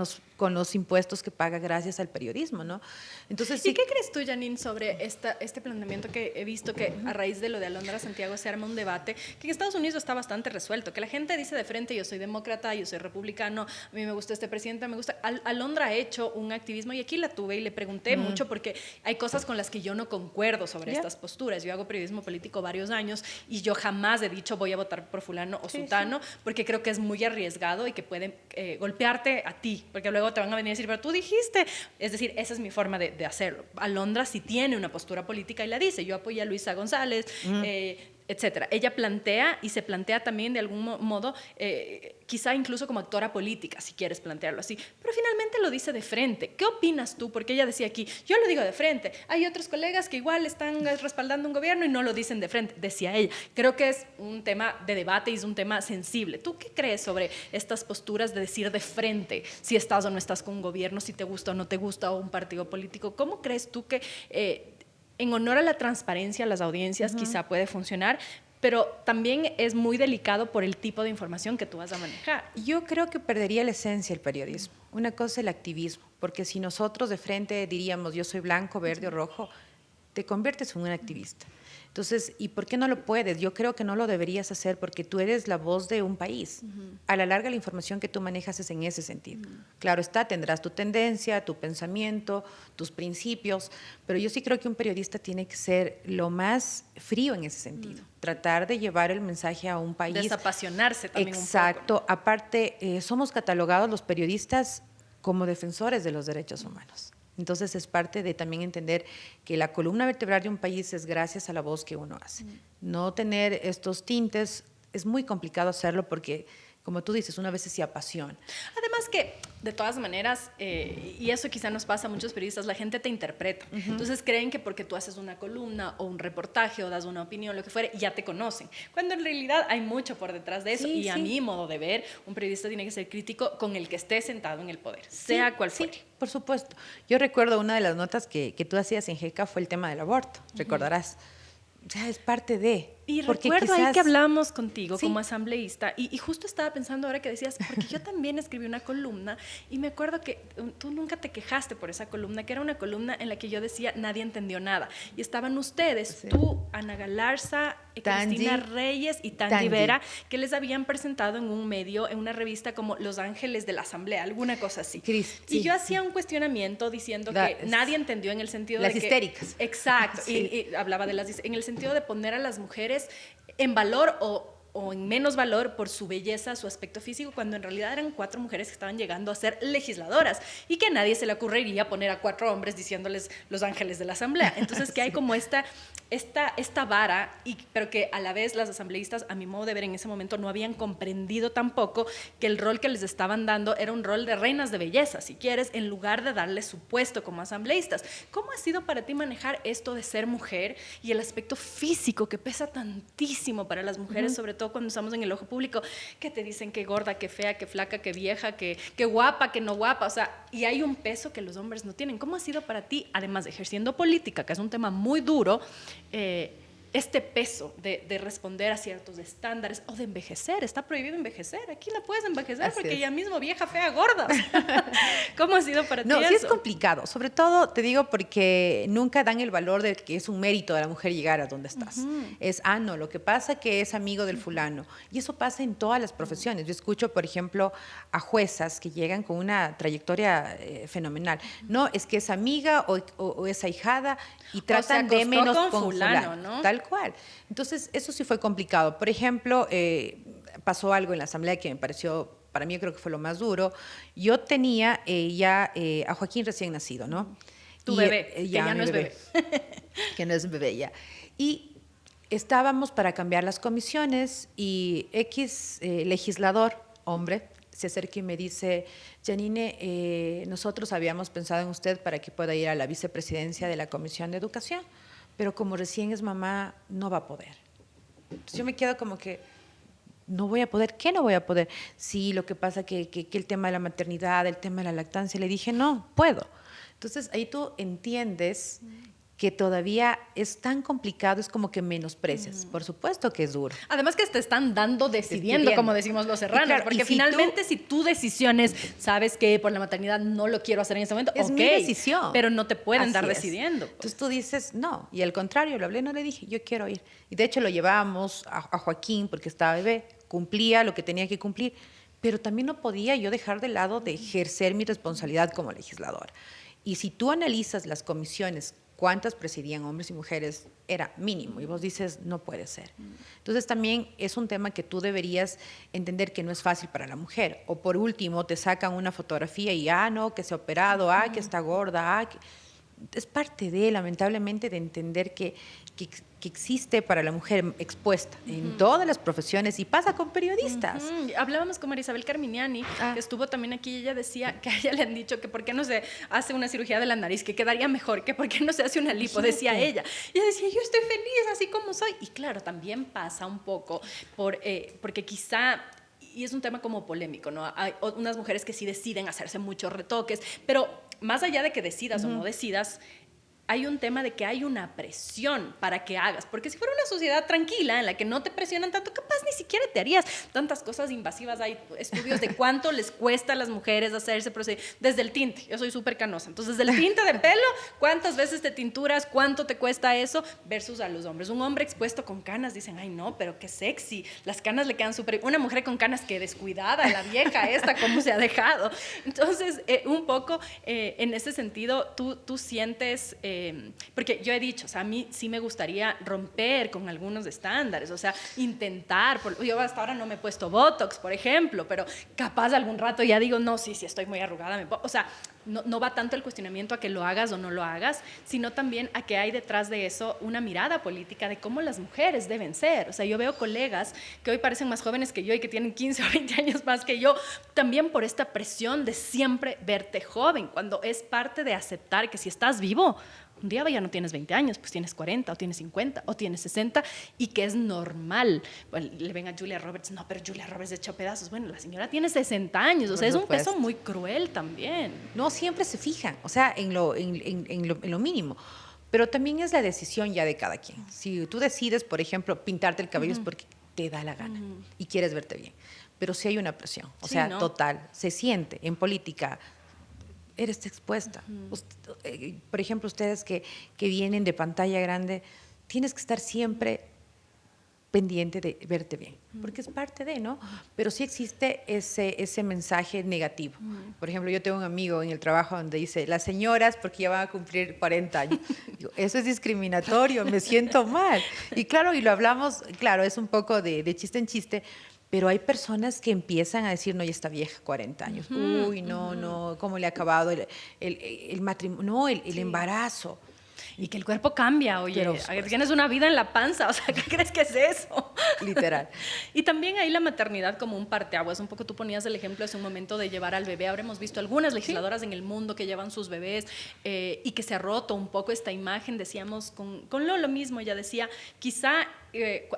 los impuestos que paga gracias al periodismo, ¿no? Entonces, ¿y qué crees tú, Janine, sobre este planteamiento que he visto que a raíz de lo de Alondra Santiago se arma un debate que en Estados Unidos está bastante resuelto, que la gente dice de frente, yo soy demócrata, yo soy republicano, a mí me gusta este presidente, me gusta… Alondra ha hecho un activismo y aquí la tuve y le pregunté mucho porque hay cosas con las que yo no concuerdo sobre estas posturas. Yo hago periodismo político varios años y yo jamás he dicho voy a votar por fulano o sutano porque creo que es muy arriesgado y que pueden golpearte a ti, porque luego te van a venir a decir, pero tú dijiste, es decir, esa es mi forma de hacerlo. Alondra sí tiene una postura política y la dice, yo apoyé a Luisa González, etcétera. Ella plantea y se plantea también de algún modo, quizá incluso como actora política, si quieres plantearlo así, pero finalmente lo dice de frente. ¿Qué opinas tú? Porque ella decía aquí, yo lo digo de frente, hay otros colegas que igual están respaldando un gobierno y no lo dicen de frente, decía ella. Creo que es un tema de debate y es un tema sensible. ¿Tú qué crees sobre estas posturas de decir de frente si estás o no estás con un gobierno, si te gusta o no te gusta o un partido político? ¿Cómo crees tú que en honor a la transparencia, las audiencias quizá puede funcionar, pero también es muy delicado por el tipo de información que tú vas a manejar? Yo creo que perdería la esencia el periodismo. Una cosa es el activismo, porque si nosotros de frente diríamos yo soy blanco, verde o rojo, te conviertes en un activista. Entonces, ¿y por qué no lo puedes? Yo creo que no lo deberías hacer porque tú eres la voz de un país. A la larga, la información que tú manejas es en ese sentido. Claro está, tendrás tu tendencia, tu pensamiento, tus principios, pero yo sí creo que un periodista tiene que ser lo más frío en ese sentido. Tratar de llevar el mensaje a un país. Desapasionarse también un poco. Exacto. Aparte, somos catalogados los periodistas como defensores de los derechos humanos. Entonces es parte de también entender que la columna vertebral de un país es gracias a la voz que uno hace. No tener estos tintes es muy complicado hacerlo porque, como tú dices, una vez se apasiona. Además que, de todas maneras, y eso quizá nos pasa a muchos periodistas, la gente te interpreta. Entonces creen que porque tú haces una columna o un reportaje o das una opinión, lo que fuere, ya te conocen. Cuando en realidad hay mucho por detrás de eso. Y a mi modo de ver, un periodista tiene que ser crítico con el que esté sentado en el poder, sea cual fuere. Sí, por supuesto. Yo recuerdo una de las notas que tú hacías en GECA fue el tema del aborto, recordarás. O sea, es parte de… Y recuerdo ahí que hablamos contigo como asambleísta y justo estaba pensando ahora que decías, porque yo también escribí una columna y me acuerdo que tú nunca te quejaste por esa columna, que era una columna en la que yo decía nadie entendió nada. Y estaban ustedes, tú, Ana Galarza, Cristina Reyes y Tangi Vera, que les habían presentado en un medio, en una revista como Los Ángeles de la Asamblea, alguna cosa así. Y yo hacía un cuestionamiento diciendo que nadie entendió en el sentido de que… Las histéricas. Exacto, y hablaba de en el sentido de poner a las mujeres en valor o en menos valor por su belleza, su aspecto físico, cuando en realidad eran 4 mujeres que estaban llegando a ser legisladoras y que a nadie se le ocurriría poner a 4 hombres diciéndoles los ángeles de la asamblea. Entonces que hay como esta vara, pero que a la vez las asambleístas, a mi modo de ver en ese momento, no habían comprendido tampoco que el rol que les estaban dando era un rol de reinas de belleza, si quieres, en lugar de darles su puesto como asambleístas. ¿Cómo ha sido para ti manejar esto de ser mujer y el aspecto físico que pesa tantísimo para las mujeres, sobre todo cuando estamos en el ojo público, que te dicen que gorda, que fea, que flaca, que vieja, que guapa, que no guapa, o sea, y hay un peso que los hombres no tienen? ¿Cómo ha sido para ti, además de ejerciendo política, que es un tema muy duro, este peso de responder a ciertos estándares o de envejecer? Está prohibido envejecer, aquí no puedes envejecer porque ya mismo vieja, fea, gorda. ¿Cómo ha sido para ti eso? Sí es complicado, sobre todo te digo porque nunca dan el valor de que es un mérito de la mujer llegar a donde estás. Es, no, lo que pasa que es amigo del fulano. Y eso pasa en todas las profesiones. Yo escucho, por ejemplo, a juezas que llegan con una trayectoria fenomenal. No, es que es amiga o es ahijada y tratan de menos con fulano, ¿no? Tal cual. Entonces, eso sí fue complicado. Por ejemplo, pasó algo en la asamblea que me pareció, para mí creo que fue lo más duro. Yo tenía ya a Joaquín recién nacido, ¿no? Tu bebé, que ya no es bebé. Que no es bebé ya. Y estábamos para cambiar las comisiones y X legislador, hombre, se acerca y me dice, Janine, nosotros habíamos pensado en usted para que pueda ir a la vicepresidencia de la Comisión de Educación, pero como recién es mamá, no va a poder. Entonces yo me quedo como que, no voy a poder. ¿Qué no voy a poder? Sí, lo que pasa que el tema de la maternidad, el tema de la lactancia, le dije, no, puedo. Entonces ahí tú entiendes que todavía es tan complicado, es como que menosprecias. Por supuesto que es duro. Además que te están dando decidiendo, como decimos los serranos, claro, porque finalmente si tu decisión es, sabes que por la maternidad no lo quiero hacer en este momento, es mi decisión, pero no te pueden dar decidiendo. Pues. Entonces tú dices, no, y al contrario, lo hablé, no le dije, yo quiero ir. Y de hecho lo llevábamos a Joaquín porque estaba bebé, cumplía lo que tenía que cumplir, pero también no podía yo dejar de lado de ejercer mi responsabilidad como legisladora. Y si tú analizas las comisiones, cuántas presidían hombres y mujeres, era mínimo. Y vos dices, no puede ser. Entonces también es un tema que tú deberías entender que no es fácil para la mujer. O por último, te sacan una fotografía y, no, que se ha operado, que está gorda, que... Es parte de, lamentablemente, de entender que existe para la mujer expuesta en todas las profesiones y pasa con periodistas. Hablábamos con María Isabel Carminiani, que estuvo también aquí, y ella decía que a ella le han dicho que por qué no se hace una cirugía de la nariz, que quedaría mejor, que por qué no se hace una lipo, decía ella. Y ella decía, yo estoy feliz así como soy. Y claro, también pasa un poco porque quizá... Y es un tema como polémico, ¿no? Hay unas mujeres que sí deciden hacerse muchos retoques, pero más allá de que decidas o no decidas, hay un tema de que hay una presión para que hagas, porque si fuera una sociedad tranquila en la que no te presionan tanto, capaz ni siquiera te harías tantas cosas invasivas. Hay estudios de cuánto les cuesta a las mujeres hacerse desde el tinte. Yo soy súper canosa, entonces desde el tinte de pelo, cuántas veces te tinturas, cuánto te cuesta eso, versus a los hombres. Un hombre expuesto con canas, dicen, ay no, pero qué sexy, las canas le quedan súper... Una mujer con canas, qué descuidada, la vieja esta, cómo se ha dejado. Entonces, un poco en ese sentido, tú sientes... porque yo he dicho, o sea, a mí sí me gustaría romper con algunos estándares, o sea, intentar, yo hasta ahora no me he puesto Botox, por ejemplo, pero capaz algún rato ya digo, no, sí, estoy muy arrugada, o sea, no va tanto el cuestionamiento a que lo hagas o no lo hagas, sino también a que hay detrás de eso una mirada política de cómo las mujeres deben ser. O sea, yo veo colegas que hoy parecen más jóvenes que yo y que tienen 15 o 20 años más que yo, también por esta presión de siempre verte joven, cuando es parte de aceptar que si estás vivo, un día ya no tienes 20 años, pues tienes 40 o tienes 50 o tienes 60 y que es normal. Bueno, le ven a Julia Roberts, no, pero Julia Roberts hecho pedazos. Bueno, la señora tiene 60 años, o sea, es un peso muy cruel también. No siempre se fijan, o sea, en lo mínimo. Pero también es la decisión ya de cada quien. Si tú decides, por ejemplo, pintarte el cabello es porque te da la gana y quieres verte bien. Pero sí hay una presión, o sea, total, se siente en política. Eres expuesta. Por ejemplo, ustedes que vienen de pantalla grande, tienes que estar siempre pendiente de verte bien, porque es parte de, ¿no? Pero sí existe ese mensaje negativo. Por ejemplo, yo tengo un amigo en el trabajo donde dice, las señoras, porque ya van a cumplir 40 años. Digo, eso es discriminatorio, me siento mal. Y claro, y lo hablamos, claro, es un poco de chiste en chiste, pero hay personas que empiezan a decir, no, ya está vieja, 40 años. Uy, no, ¿cómo le ha acabado el matrimonio? No, el embarazo. Y que el cuerpo cambia, oye, tienes una vida en la panza, o sea, ¿qué crees que es eso? Literal. Y también ahí la maternidad como un parteaguas, un poco tú ponías el ejemplo hace un momento de llevar al bebé, ahora hemos visto algunas legisladoras en el mundo que llevan sus bebés y que se ha roto un poco esta imagen, decíamos con lo mismo, ella decía, quizá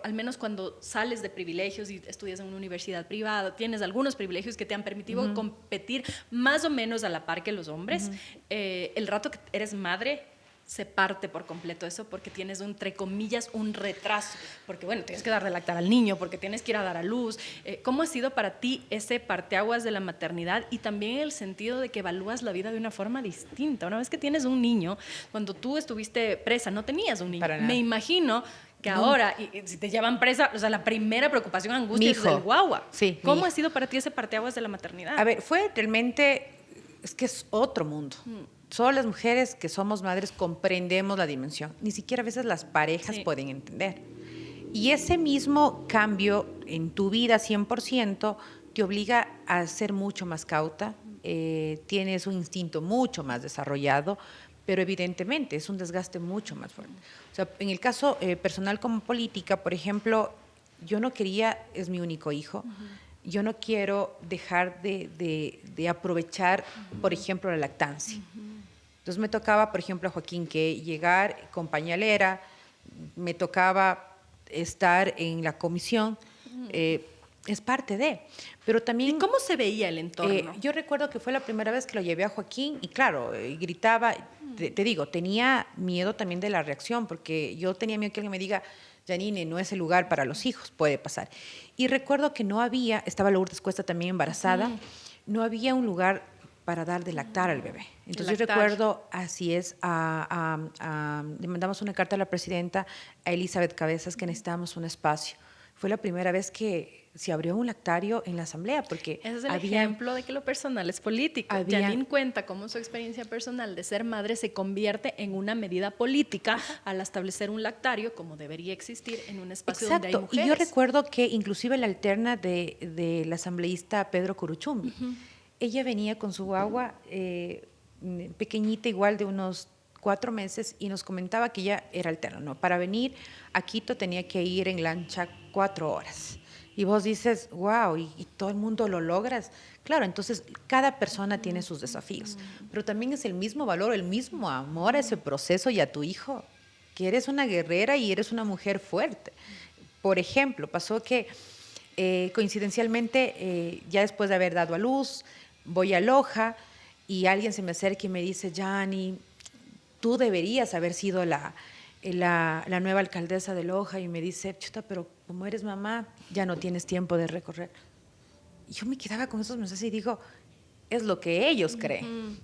al menos cuando sales de privilegios y estudias en una universidad privada, tienes algunos privilegios que te han permitido competir más o menos a la par que los hombres, el rato que eres madre, se parte por completo eso porque tienes, entre comillas, un retraso, porque bueno, tienes que dar de lactar al niño, porque tienes que ir a dar a luz. ¿Cómo ha sido para ti ese parteaguas de la maternidad y también el sentido de que evalúas la vida de una forma distinta? Una vez que tienes un niño, cuando tú estuviste presa, no tenías un niño. Me imagino que ahora, y si te llevan presa, o sea, la primera preocupación, angustia es el guagua. Sí, ¿Cómo ha sido para ti ese parteaguas de la maternidad? A ver, fue realmente, es que es otro mundo. Solo las mujeres que somos madres comprendemos la dimensión. Ni siquiera a veces las parejas pueden entender. Y ese mismo cambio en tu vida 100% te obliga a ser mucho más cauta, tienes un instinto mucho más desarrollado, pero evidentemente es un desgaste mucho más fuerte. O sea, en el caso personal como política, por ejemplo, yo no quería, es mi único hijo, yo no quiero dejar de aprovechar, por ejemplo, la lactancia. Entonces me tocaba, por ejemplo, a Joaquín, que llegar con pañalera, me tocaba estar en la comisión, Es parte de, pero también... ¿Y cómo se veía el entorno? Yo recuerdo que fue la primera vez que lo llevé a Joaquín y claro, gritaba, te digo, tenía miedo también de la reacción, porque yo tenía miedo que alguien me diga, Janine, no es el lugar para los hijos, puede pasar. Y recuerdo que no había, estaba Lourdes Cuesta también embarazada, no había un lugar para dar de lactar al bebé. Entonces yo recuerdo, así es, le mandamos una carta a la presidenta, a Elizabeth Cabezas, que necesitábamos un espacio. Fue la primera vez que se abrió un lactario en la asamblea, porque ese es el ejemplo de que lo personal es político. Janine cuenta cómo su experiencia personal de ser madre se convierte en una medida política al establecer un lactario como debería existir en un espacio donde hay mujeres. Y yo recuerdo que inclusive la alterna de la asambleísta Pedro Curuchumbi, ella venía con su guagua pequeñita, igual de unos 4 meses, y nos comentaba que ella era alterna, ¿no? Para venir a Quito tenía que ir en lancha 4 horas. Y vos dices, wow, y todo el mundo lo logras. Claro, entonces cada persona tiene sus desafíos, pero también es el mismo valor, el mismo amor a ese proceso y a tu hijo, que eres una guerrera y eres una mujer fuerte. Por ejemplo, pasó que coincidencialmente, ya después de haber dado a luz, voy a Loja y alguien se me acerca y me dice, Jani, tú deberías haber sido la nueva alcaldesa de Loja, y me dice, chuta, pero como eres mamá, ya no tienes tiempo de recorrer. Y yo me quedaba con esos mensajes y digo, es lo que ellos creen.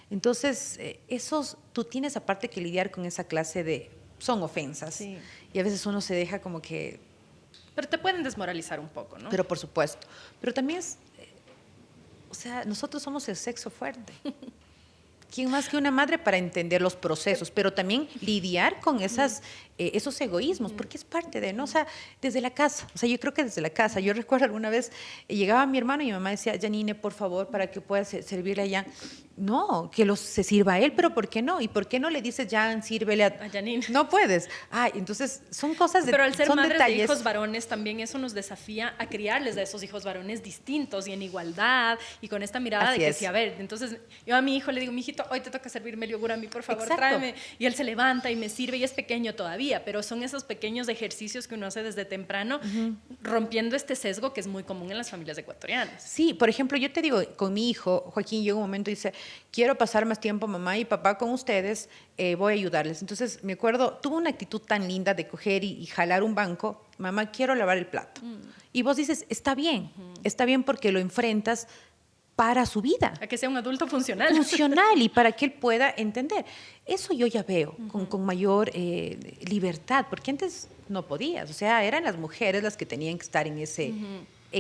Entonces, tú tienes aparte que lidiar con esa clase de, son ofensas. Sí. Y a veces uno se deja como que... Pero te pueden desmoralizar un poco, ¿no? Pero por supuesto. Pero también es, o sea, nosotros somos el sexo fuerte. ¿Quién más que una madre para entender los procesos, pero también lidiar con esos egoísmos, porque es parte de, ¿no? O sea, desde la casa, o sea, yo creo que desde la casa. Yo recuerdo alguna vez, llegaba mi hermano y mi mamá decía, Janine, por favor, para que puedas servirle allá. No, que se sirva a él, pero ¿por qué no? ¿Y por qué no le dices, Jan, sírvele a Janine? No puedes. Entonces, son cosas Pero al ser son madres detalles. de hijos varones, también eso nos desafía a criarles a esos hijos varones distintos y en igualdad, y con esta mirada Así de que es. sí, a ver, entonces yo a mi hijo le digo, mijito, hoy te toca servirme el yogur a mí, por favor, Exacto. tráeme. Y él se levanta y me sirve, y es pequeño todavía, pero son esos pequeños ejercicios que uno hace desde temprano, rompiendo este sesgo que es muy común en las familias ecuatorianas. Sí, por ejemplo, yo te digo, con mi hijo, Joaquín, llega un momento y dice, quiero pasar más tiempo mamá y papá con ustedes, voy a ayudarles. Entonces, me acuerdo, tuvo una actitud tan linda de coger y jalar un banco, mamá, quiero lavar el plato. Y vos dices, está bien porque lo enfrentas para su vida. A que sea un adulto funcional. Funcional, y para que él pueda entender. Eso yo ya veo con mayor libertad, porque antes no podías. O sea, eran las mujeres las que tenían que estar en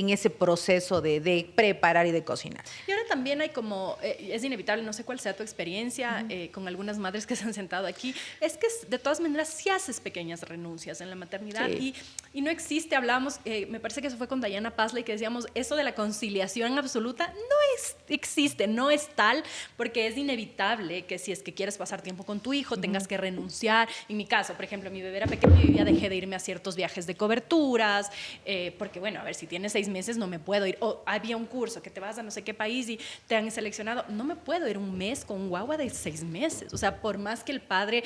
ese proceso de preparar y de cocinar. Y ahora también hay como, es inevitable, no sé cuál sea tu experiencia con algunas madres que se han sentado aquí, es que de todas maneras sí haces pequeñas renuncias en la maternidad, sí. y no existe, hablábamos, me parece que eso fue con Diana Pazley, que decíamos, eso de la conciliación absoluta existe, no es tal, porque es inevitable que si es que quieres pasar tiempo con tu hijo, tengas que renunciar. En mi caso, por ejemplo, mi bebé era pequeño y yo ya dejé de irme a ciertos viajes de coberturas, porque bueno, a ver, si tienes 6 meses no me puedo ir, o había un curso que te vas a no sé qué país y te han seleccionado, no me puedo ir un mes con un guagua de 6 meses, o sea, por más que el padre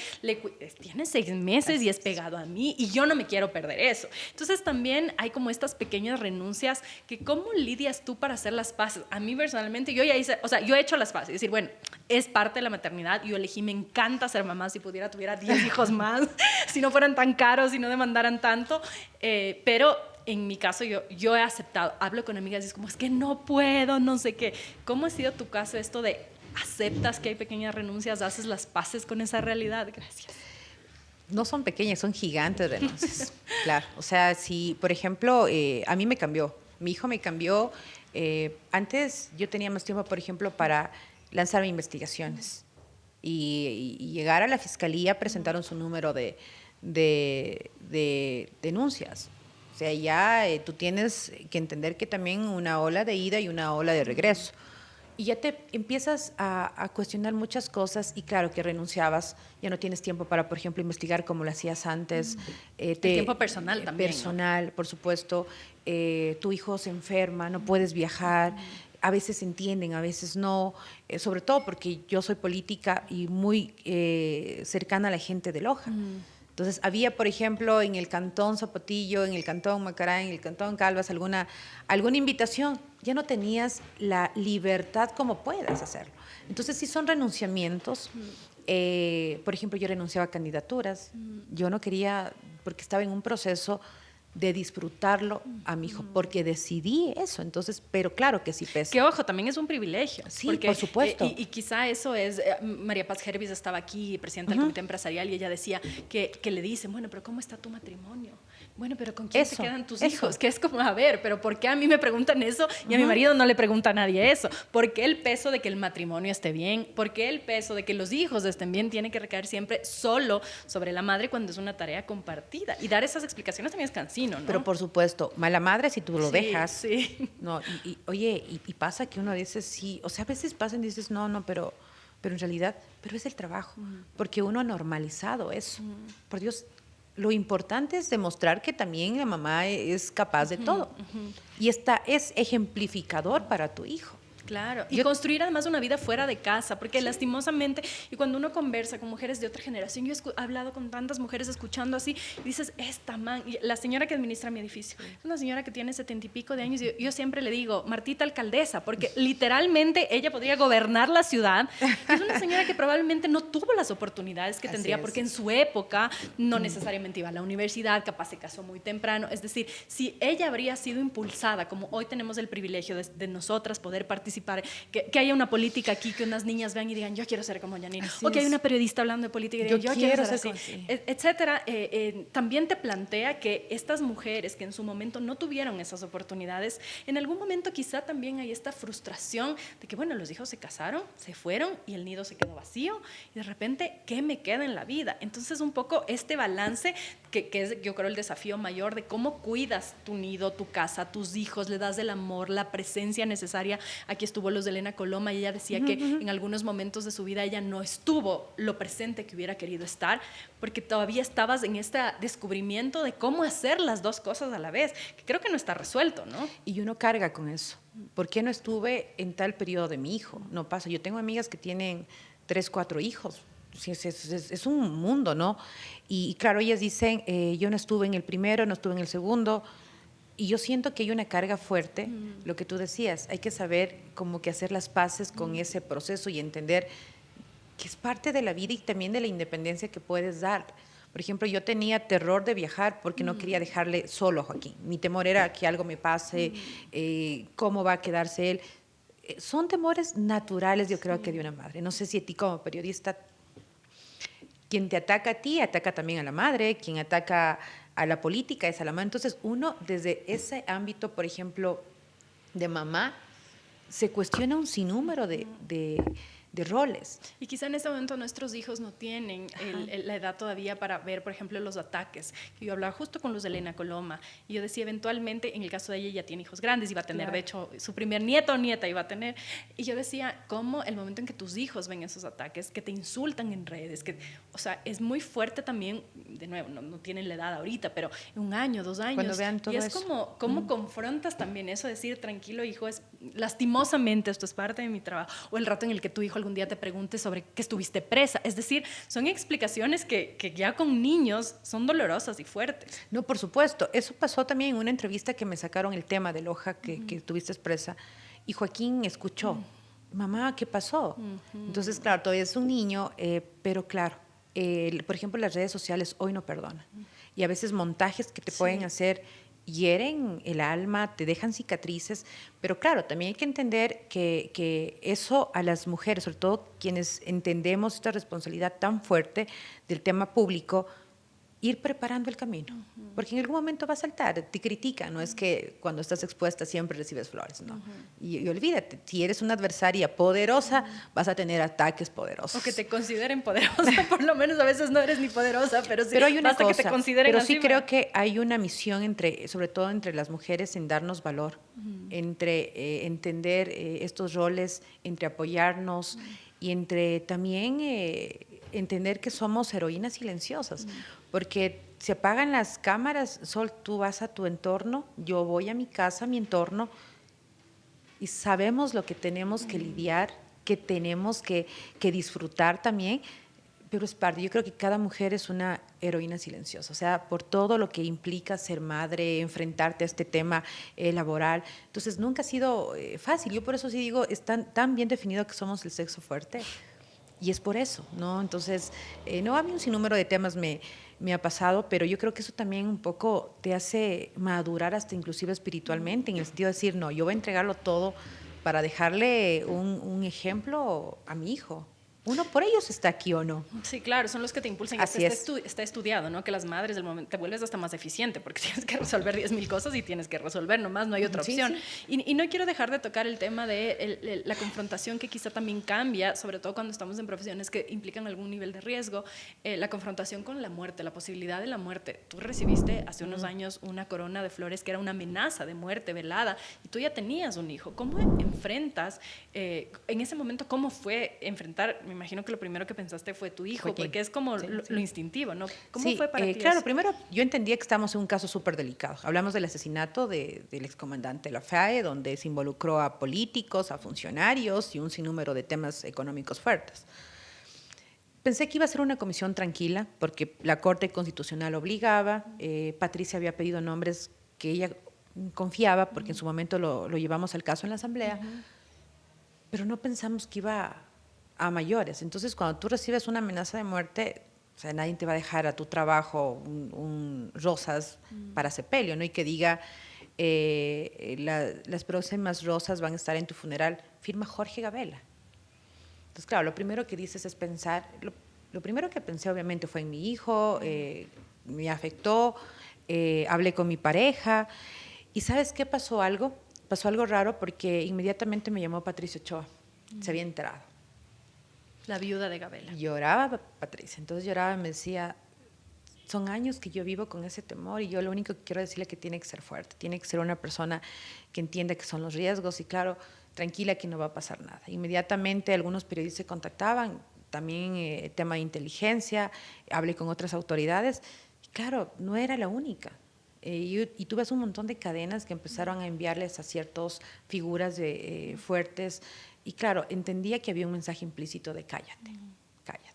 tiene 6 meses y es pegado a mí, y yo no me quiero perder eso. Entonces también hay como estas pequeñas renuncias que ¿cómo lidias tú para hacer las paces? A mí personalmente, yo ya hice, o sea, yo he hecho las paces, es decir, bueno, es parte de la maternidad, yo elegí, me encanta ser mamá, si pudiera tuviera 10 hijos más, si no fueran tan caros, si no demandaran tanto, pero en mi caso yo he aceptado, hablo con amigas y es como, es que no puedo, no sé qué. ¿Cómo ha sido tu caso esto de aceptas que hay pequeñas renuncias, haces las paces con esa realidad? Gracias. No son pequeñas, son gigantes renuncias. Claro, o sea, si, por ejemplo, a mí me cambió, mi hijo me cambió. Antes yo tenía más tiempo, por ejemplo, para lanzar investigaciones y llegar a la fiscalía, presentaron su número de denuncias. O sea, ya tú tienes que entender que también una ola de ida y una ola de regreso. Y ya te empiezas a cuestionar muchas cosas, y claro que renunciabas, ya no tienes tiempo para, por ejemplo, investigar como lo hacías antes. Tiempo personal también. Personal, ¿no? Por supuesto. Tu hijo se enferma, no puedes viajar. A veces entienden, a veces no. Sobre todo porque yo soy política y muy cercana a la gente de Loja. Entonces, había, por ejemplo, en el Cantón Zapotillo, en el Cantón Macará, en el Cantón Calvas, alguna invitación. Ya no tenías la libertad como puedas hacerlo. Entonces, sí son renunciamientos. Por ejemplo, yo renunciaba a candidaturas. Yo no quería, porque estaba en un proceso de disfrutarlo a mi hijo, porque decidí eso. Entonces, pero claro que sí pesa. Que ojo, también es un privilegio. Sí, porque, por supuesto. Y quizá eso es, María Paz Hervis estaba aquí, presidenta del Comité Empresarial, y ella decía que le dicen, bueno, pero ¿cómo está tu matrimonio? Bueno, pero ¿con quién se quedan tus hijos? Que es como, a ver, pero ¿por qué a mí me preguntan eso y a mi marido no le pregunta a nadie eso? ¿Por qué el peso de que el matrimonio esté bien? ¿Por qué el peso de que los hijos estén bien tiene que recaer siempre solo sobre la madre cuando es una tarea compartida? Y dar esas explicaciones también es cansino, ¿no? Pero por supuesto, mala madre si tú lo dejas. Sí. No, oye, pasa que uno dice sí, o sea, a veces pasan y dices no, pero en realidad, pero es el trabajo, porque uno ha normalizado eso. Por Dios, lo importante es demostrar que también la mamá es capaz de todo. Y esta es ejemplificador para tu hijo. Claro, y construir además una vida fuera de casa, porque lastimosamente, y cuando uno conversa con mujeres de otra generación, yo he hablado con tantas mujeres escuchando así, y dices, la señora que administra mi edificio, es una señora que tiene 70 y pico de años, y yo siempre le digo, Martita alcaldesa, porque literalmente ella podría gobernar la ciudad, es una señora que probablemente no tuvo las oportunidades que tendría, porque en su época no necesariamente iba a la universidad, capaz se casó muy temprano, es decir, si ella habría sido impulsada, como hoy tenemos el privilegio de nosotras poder participar, que haya una política aquí, que unas niñas vean y digan, yo quiero ser como Janine, o que hay una periodista hablando de política y digan, yo quiero ser así, etcétera. También te plantea que estas mujeres que en su momento no tuvieron esas oportunidades, en algún momento quizá también hay esta frustración de que, bueno, los hijos se casaron, se fueron y el nido se quedó vacío y de repente, ¿qué me queda en la vida? Entonces, un poco este balance que es, yo creo, el desafío mayor de cómo cuidas tu nido, tu casa, tus hijos, le das el amor, la presencia necesaria. Aquí estuvo Luz de Elena Coloma y ella decía que en algunos momentos de su vida ella no estuvo lo presente que hubiera querido estar, porque todavía estabas en este descubrimiento de cómo hacer las dos cosas a la vez, que creo que no está resuelto, ¿no? Y uno carga con eso. ¿Por qué no estuve en tal periodo de mi hijo? No pasa. Yo tengo amigas que tienen 3, 4 hijos. Es un mundo, ¿no? Y claro, ellas dicen, yo no estuve en el primero, no estuve en el segundo, y yo siento que hay una carga fuerte, lo que tú decías, hay que saber como que hacer las paces con ese proceso y entender que es parte de la vida y también de la independencia que puedes dar. Por ejemplo, yo tenía terror de viajar porque no quería dejarle solo a Joaquín. Mi temor era que algo me pase, cómo va a quedarse él. Son temores naturales, yo creo que de una madre. No sé si a ti como periodista, quien te ataca a ti, ataca también a la madre, quien ataca a la política es a la madre. Entonces, uno desde ese ámbito, por ejemplo, de mamá, se cuestiona un sinnúmero de roles. Y quizá en este momento nuestros hijos no tienen la edad todavía para ver, por ejemplo, los ataques. Yo hablaba justo con Luz de Elena Coloma y yo decía, eventualmente, en el caso de ella, ya tiene hijos grandes, iba a tener, de hecho, su primer nieto o nieta iba a tener. Y yo decía, ¿cómo el momento en que tus hijos ven esos ataques, que te insultan en redes, o sea, es muy fuerte también, de nuevo, no tienen la edad ahorita, pero en 1 año, 2 años. Cuando vean todo y es eso. como, ¿cómo confrontas también eso? Decir, tranquilo, hijo, lastimosamente esto es parte de mi trabajo. O el rato en el que tu hijo algún día te pregunte sobre que estuviste presa. Es decir, son explicaciones que ya con niños son dolorosas y fuertes. No, por supuesto. Eso pasó también en una entrevista que me sacaron el tema de Loja, que tuviste presa, y Joaquín escuchó, mamá, ¿qué pasó? Entonces, claro, todavía es un niño, pero claro, por ejemplo, las redes sociales hoy no perdonan. Y a veces montajes que te pueden hacer hieren el alma, te dejan cicatrices, pero claro, también hay que entender que eso a las mujeres, sobre todo quienes entendemos esta responsabilidad tan fuerte del tema público, ir preparando el camino, porque en algún momento va a saltar, te critica, no es que cuando estás expuesta siempre recibes flores, ¿no? Y olvídate, si eres una adversaria poderosa, vas a tener ataques poderosos. O que te consideren poderosa, por lo menos a veces no eres ni poderosa, pero sí, hay una cosa, que te consideren pero así. Sí creo que hay una misión, sobre todo entre las mujeres, en darnos valor, entre entender estos roles, entre apoyarnos y entre también entender que somos heroínas silenciosas, porque se apagan las cámaras, Sol, tú vas a tu entorno, yo voy a mi casa, a mi entorno, y sabemos lo que tenemos que lidiar, que tenemos que disfrutar también, pero es parte. Yo creo que cada mujer es una heroína silenciosa, o sea, por todo lo que implica ser madre, enfrentarte a este tema laboral. Entonces, nunca ha sido fácil. Yo por eso sí digo, es tan bien definido que somos el sexo fuerte. Y es por eso, ¿no? Entonces, no, a mí un sinnúmero de temas me ha pasado, pero yo creo que eso también un poco te hace madurar hasta inclusive espiritualmente, en el sentido de decir, no, yo voy a entregarlo todo para dejarle un ejemplo a mi hijo. Uno por ellos está aquí o no. Sí, claro, son los que te impulsan. Así está estudiado, ¿no? Que las madres del momento te vuelves hasta más eficiente porque tienes que resolver 10.000 cosas y tienes que resolver nomás, no hay otra opción. Sí. Y no quiero dejar de tocar el tema de la confrontación que quizá también cambia, sobre todo cuando estamos en profesiones que implican algún nivel de riesgo, la confrontación con la muerte, la posibilidad de la muerte. Tú recibiste hace unos años una corona de flores que era una amenaza de muerte velada y tú ya tenías un hijo. ¿Cómo enfrentas en ese momento, cómo fue enfrentar? Me imagino que lo primero que pensaste fue tu hijo, porque es como lo instintivo, ¿no? ¿Cómo fue para ti? Claro, eso? Primero yo entendía que estamos en un caso súper delicado. Hablamos del asesinato del excomandante Lafaye, donde se involucró a políticos, a funcionarios y un sinnúmero de temas económicos fuertes. Pensé que iba a ser una comisión tranquila, porque la Corte Constitucional obligaba, Patricia había pedido nombres que ella confiaba, porque en su momento lo llevamos al caso en la Asamblea, pero no pensamos que iba a mayores. Entonces, cuando tú recibes una amenaza de muerte, o sea, nadie te va a dejar a tu trabajo rosas para sepelio, ¿no? Y que diga, las próximas rosas van a estar en tu funeral, firma Jorge Gabela. Entonces, claro, lo primero que dices es pensar, lo primero que pensé obviamente fue en mi hijo, me afectó, hablé con mi pareja, y ¿sabes qué pasó algo? Pasó algo raro porque inmediatamente me llamó Patricia Ochoa, se había enterado. La viuda de Gabela. Lloraba Patricia, entonces lloraba y me decía, son años que yo vivo con ese temor y yo lo único que quiero decirle es que tiene que ser fuerte, tiene que ser una persona que entienda que son los riesgos y claro, tranquila que no va a pasar nada. Inmediatamente algunos periodistas se contactaban, también tema de inteligencia, hablé con otras autoridades y claro, no era la única. Y tú ves un montón de cadenas que empezaron a enviarles a ciertas figuras fuertes y claro, entendía que había un mensaje implícito de cállate, cállate.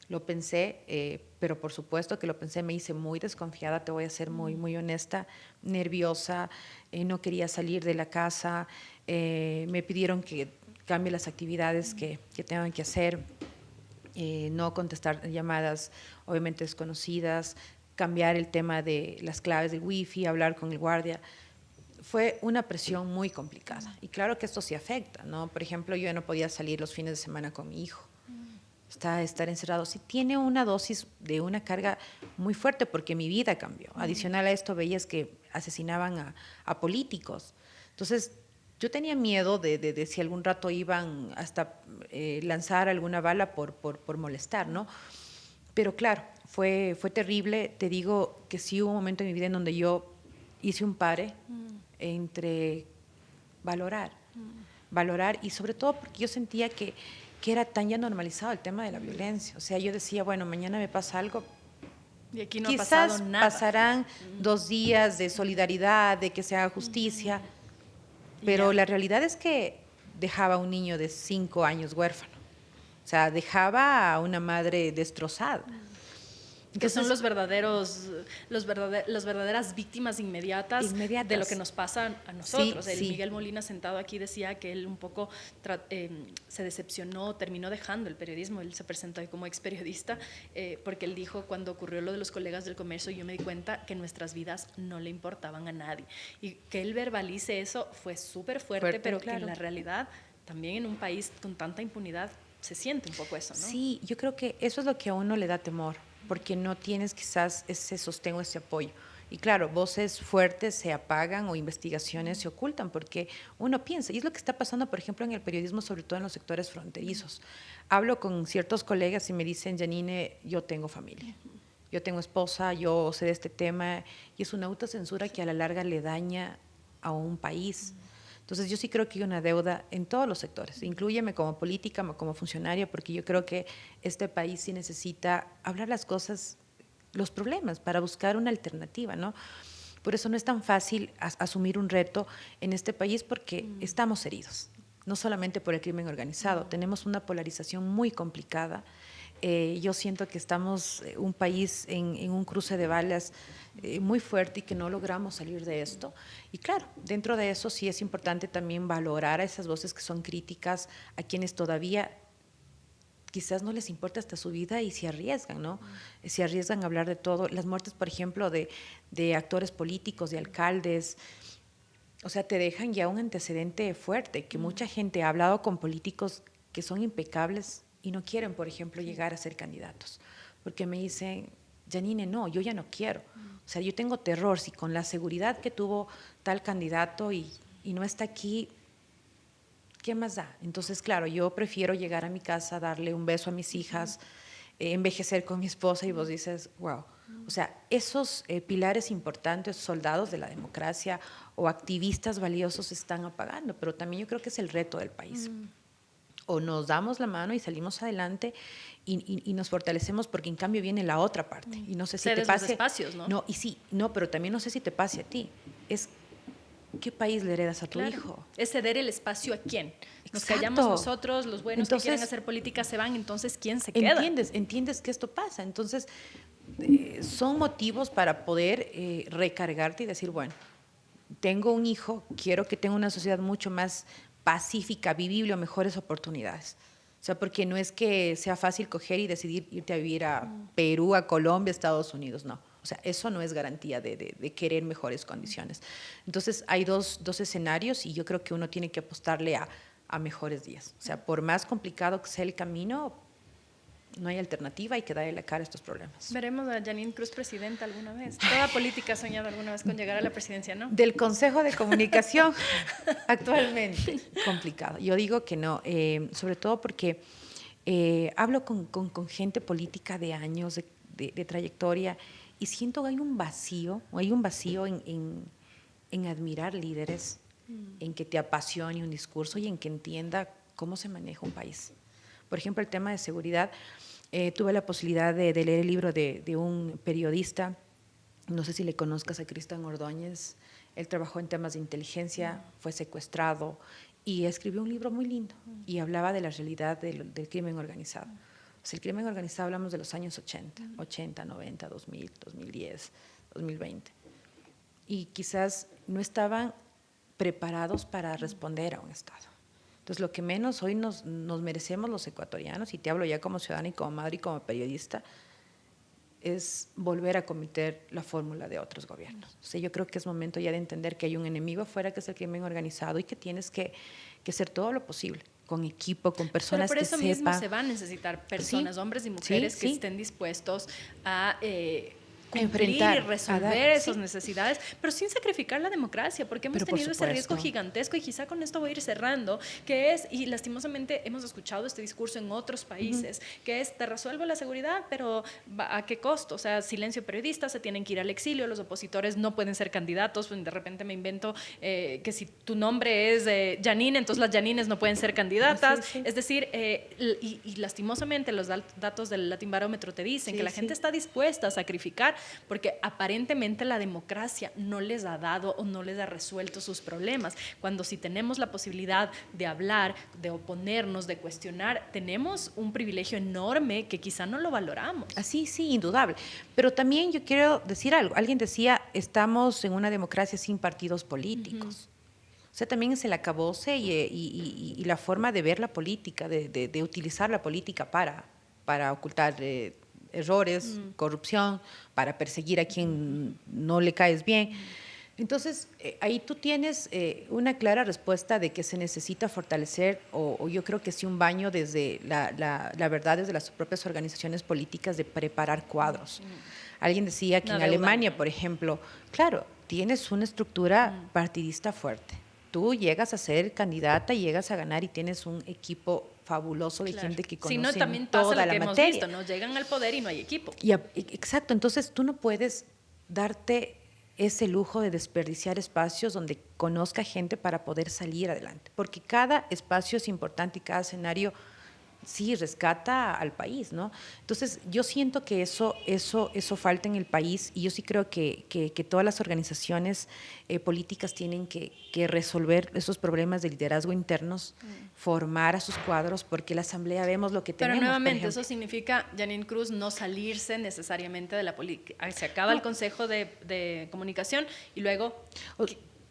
Lo pensé, pero por supuesto que lo pensé, me hice muy desconfiada, te voy a ser muy, muy honesta, nerviosa, no quería salir de la casa, me pidieron que cambie las actividades que tengan que hacer, no contestar llamadas obviamente desconocidas, cambiar el tema de las claves del wifi, hablar con el guardia. Fue una presión muy complicada. Y claro que esto sí afecta, ¿no? Por ejemplo, yo no podía salir los fines de semana con mi hijo. Estar encerrado. Sí tiene una dosis de una carga muy fuerte porque mi vida cambió. Adicional a esto, veías que asesinaban a políticos. Entonces, yo tenía miedo de si algún rato iban hasta lanzar alguna bala por molestar, ¿no? Pero claro, fue terrible. Te digo que sí hubo un momento en mi vida en donde yo hice un pare entre valorar y sobre todo porque yo sentía que era tan ya normalizado el tema de la violencia. O sea, yo decía, bueno, mañana me pasa algo. Y aquí no quizás ha pasado nada. Pasarán 2 días de solidaridad, de que se haga justicia, pero la realidad es que dejaba a un niño de 5 años huérfano. O sea, dejaba a una madre destrozada. Que son las verdaderas víctimas inmediatas de lo que nos pasa a nosotros. Miguel Molina, sentado aquí, decía que él un poco se decepcionó, terminó dejando el periodismo. Él se presentó ahí como ex periodista porque él dijo, cuando ocurrió lo de los colegas del comercio, yo me di cuenta que nuestras vidas no le importaban a nadie. Y que él verbalice eso fue súper fuerte, pero claro, que en la realidad, también en un país con tanta impunidad, se siente un poco eso, ¿no? Sí, yo creo que eso es lo que a uno le da temor, porque no tienes quizás ese sostén o ese apoyo. Y claro, voces fuertes se apagan o investigaciones se ocultan porque uno piensa, y es lo que está pasando, por ejemplo, en el periodismo, sobre todo en los sectores fronterizos. Hablo con ciertos colegas y me dicen, Janine, yo tengo familia, yo tengo esposa, yo sé de este tema, y es una autocensura que a la larga le daña a un país. Entonces, yo sí creo que hay una deuda en todos los sectores. Inclúyeme como política, como funcionaria, porque yo creo que este país sí necesita hablar las cosas, los problemas, para buscar una alternativa, ¿no? Por eso no es tan fácil asumir un reto en este país porque estamos heridos, no solamente por el crimen organizado. Tenemos una polarización muy complicada. Yo siento que estamos un país en un cruce de balas muy fuerte y que no logramos salir de esto. Y claro, dentro de eso sí es importante también valorar a esas voces que son críticas, a quienes todavía quizás no les importa hasta su vida y se arriesgan, ¿no? Se arriesgan a hablar de todo. Las muertes, por ejemplo, de actores políticos, de alcaldes, o sea, te dejan ya un antecedente fuerte, que mucha gente ha hablado con políticos que son impecables y no quieren, por ejemplo, llegar a ser candidatos, porque me dicen, Janine, no, yo ya no quiero. O sea, yo tengo terror, si con la seguridad que tuvo tal candidato y no está aquí, ¿qué más da? Entonces, claro, yo prefiero llegar a mi casa, darle un beso a mis hijas, envejecer con mi esposa y vos dices, wow. O sea, esos pilares importantes, soldados de la democracia o activistas valiosos se están apagando, pero también yo creo que es el reto del país. O nos damos la mano y salimos adelante y nos fortalecemos, porque en cambio viene la otra parte. Y no sé si te pase. Los espacios, ¿no? No, y sí, no, pero también no sé si te pase a ti. Es ¿qué país le heredas a tu hijo? Es ceder el espacio a quién. Nos callamos nosotros, los buenos entonces, que quieren hacer política se van, entonces ¿quién se queda? Entiendes que esto pasa. Entonces, son motivos para poder recargarte y decir, bueno, tengo un hijo, quiero que tenga una sociedad mucho más pacífica, vivible, o mejores oportunidades. O sea, porque no es que sea fácil coger y decidir irte a vivir a Perú, a Colombia, a Estados Unidos, no. O sea, eso no es garantía de querer mejores condiciones. Entonces, hay dos escenarios y yo creo que uno tiene que apostarle a mejores días. O sea, por más complicado que sea el camino, no hay alternativa, hay que darle la cara a estos problemas. Veremos a Janine Cruz presidenta alguna vez. Toda política ha soñado alguna vez con llegar a la presidencia, ¿no? Del Consejo de Comunicación, actualmente, complicado. Yo digo que no, sobre todo porque hablo con gente política de años, de trayectoria, y siento que hay un vacío en admirar líderes, en que te apasione un discurso y en que entienda cómo se maneja un país. Por ejemplo, el tema de seguridad, tuve la posibilidad de leer el libro de un periodista, no sé si le conozcas, a Cristian Ordóñez. Él trabajó en temas de inteligencia, fue secuestrado y escribió un libro muy lindo y hablaba de la realidad del crimen organizado. O sea, el crimen organizado, hablamos de los años 80, 90, 2000, 2010, 2020. Y quizás no estaban preparados para responder a un Estado. Entonces, lo que menos hoy nos merecemos los ecuatorianos, y te hablo ya como ciudadana y como madre y como periodista, es volver a cometer la fórmula de otros gobiernos. O sea, yo creo que es momento ya de entender que hay un enemigo afuera, que es el crimen organizado, y que tienes que hacer todo lo posible, con equipo, con personas que sepan. Pero por eso mismo se va a necesitar personas, hombres y mujeres que estén dispuestos a cumplir y resolver esas necesidades, pero sin sacrificar la democracia, porque hemos tenido ese riesgo gigantesco, y quizá con esto voy a ir cerrando, que es, y lastimosamente hemos escuchado este discurso en otros países, que es, te resuelvo la seguridad, pero ¿a qué costo? O sea, silencio periodista, se tienen que ir al exilio, los opositores no pueden ser candidatos, pues de repente me invento que si tu nombre es Janine, entonces las Janines no pueden ser candidatas, es decir, y lastimosamente los datos del Latin Barómetro te dicen que la gente está dispuesta a sacrificar, porque aparentemente la democracia no les ha dado o no les ha resuelto sus problemas, cuando si tenemos la posibilidad de hablar, de oponernos, de cuestionar, tenemos un privilegio enorme que quizá no lo valoramos. Así, sí, indudable. Pero también yo quiero decir algo. Alguien decía, estamos en una democracia sin partidos políticos. O sea, también es el acabose y la forma de ver la política, de utilizar la política para ocultar errores, corrupción, para perseguir a quien no le caes bien. Entonces, ahí tú tienes una clara respuesta de que se necesita fortalecer, o yo creo que sí, un baño desde la verdad, desde las propias organizaciones políticas, de preparar cuadros. Alguien decía que en Alemania, por ejemplo, claro, tienes una estructura partidista fuerte. Tú llegas a ser candidata y llegas a ganar y tienes un equipo fabuloso de gente que conoce toda la materia. también pasa lo que hemos visto, ¿no? Llegan al poder y no hay equipo. Exacto, entonces tú no puedes darte ese lujo de desperdiciar espacios donde conozca gente para poder salir adelante, porque cada espacio es importante y cada escenario sí, rescata al país, ¿no? Entonces, yo siento que eso falta en el país, y yo sí creo que todas las organizaciones políticas tienen que resolver esos problemas de liderazgo internos, formar a sus cuadros, porque la Asamblea vemos lo que tenemos. Pero nuevamente, eso significa, Janine Cruz, no salirse necesariamente de la política. Se acaba el Consejo de Comunicación y luego...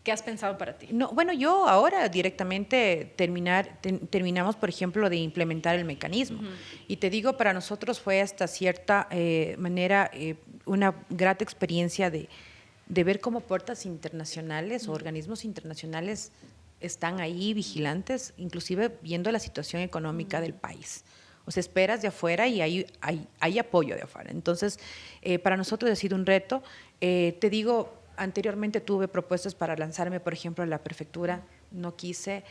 ¿Qué has pensado para ti? No, bueno, yo ahora directamente terminamos, por ejemplo, de implementar el mecanismo. Y te digo, para nosotros fue hasta cierta manera una grata experiencia de ver cómo puertas internacionales o organismos internacionales están ahí vigilantes, inclusive viendo la situación económica del país. O sea, esperas de afuera y hay apoyo de afuera. Entonces, para nosotros ha sido un reto. Te digo, anteriormente tuve propuestas para lanzarme, por ejemplo, a la prefectura, no quise.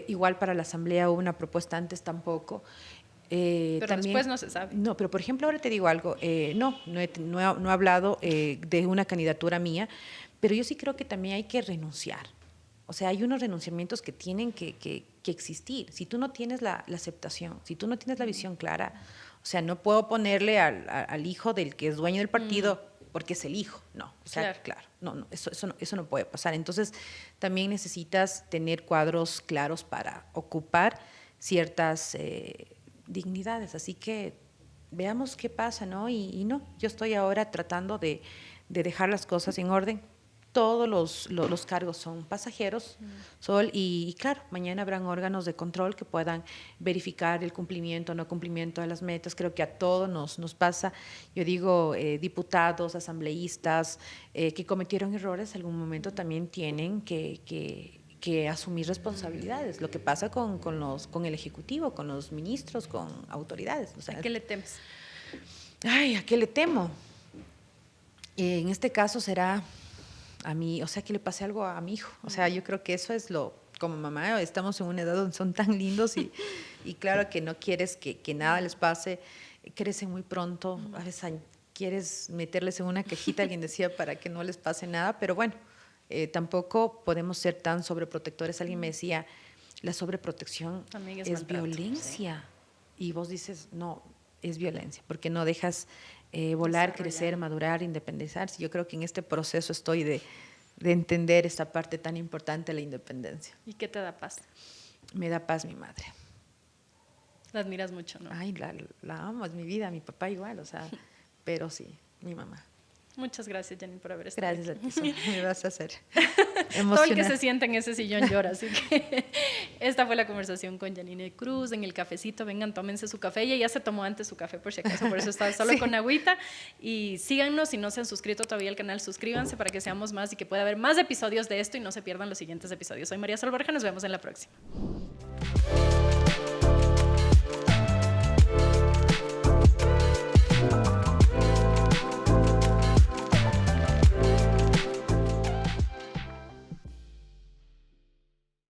Igual para la asamblea hubo una propuesta antes, tampoco. Pero también, después no se sabe. No, pero por ejemplo, ahora te digo algo. No he hablado de una candidatura mía, pero yo sí creo que también hay que renunciar. O sea, hay unos renunciamientos que tienen que existir. Si tú no tienes la aceptación, si tú no tienes la visión clara, o sea, no puedo ponerle al hijo del que es dueño del partido porque es el hijo. No, o sea, claro. No, eso no puede pasar. Entonces, también necesitas tener cuadros claros para ocupar ciertas dignidades. Así que veamos qué pasa, ¿no? Y no, yo estoy ahora tratando de dejar las cosas en orden. Todos los cargos son pasajeros, Sol, y claro, mañana habrán órganos de control que puedan verificar el cumplimiento o no cumplimiento de las metas. Creo que a todos nos pasa. Yo digo, diputados, asambleístas que cometieron errores, en algún momento también tienen que asumir responsabilidades. Lo que pasa con el Ejecutivo, con los ministros, con autoridades. O sea, ¿a qué le temes? Ay, ¿a qué le temo? En este caso será a mí, o sea, que le pase algo a mi hijo. O sea, yo creo que eso es como mamá, estamos en una edad donde son tan lindos y claro que no quieres que nada les pase, crecen muy pronto, a veces quieres meterles en una cajita, alguien decía, para que no les pase nada, pero bueno, tampoco podemos ser tan sobreprotectores. Alguien me decía, la sobreprotección es violencia. Sí. Y vos dices, no, es violencia, porque no dejas volar, crecer, madurar, independizarse. Yo creo que en este proceso estoy de entender esta parte tan importante de la independencia. ¿Y qué te da paz? Me da paz mi madre. La admiras mucho, ¿no? Ay, la amo, es mi vida, mi papá igual, o sea, pero sí, mi mamá. Muchas gracias, Janine, por haber estado aquí. Gracias a ti, me vas a hacer emocionar. Todo el que se sienta en ese sillón llora, así que esta fue la conversación con Janine Cruz en el cafecito. Vengan, tómense su café. Ella ya se tomó antes su café, por si acaso, por eso está solo con agüita. Y síganos, si no se han suscrito todavía al canal, suscríbanse para que seamos más y que pueda haber más episodios de esto y no se pierdan los siguientes episodios. Soy María Sol Borja, nos vemos en la próxima.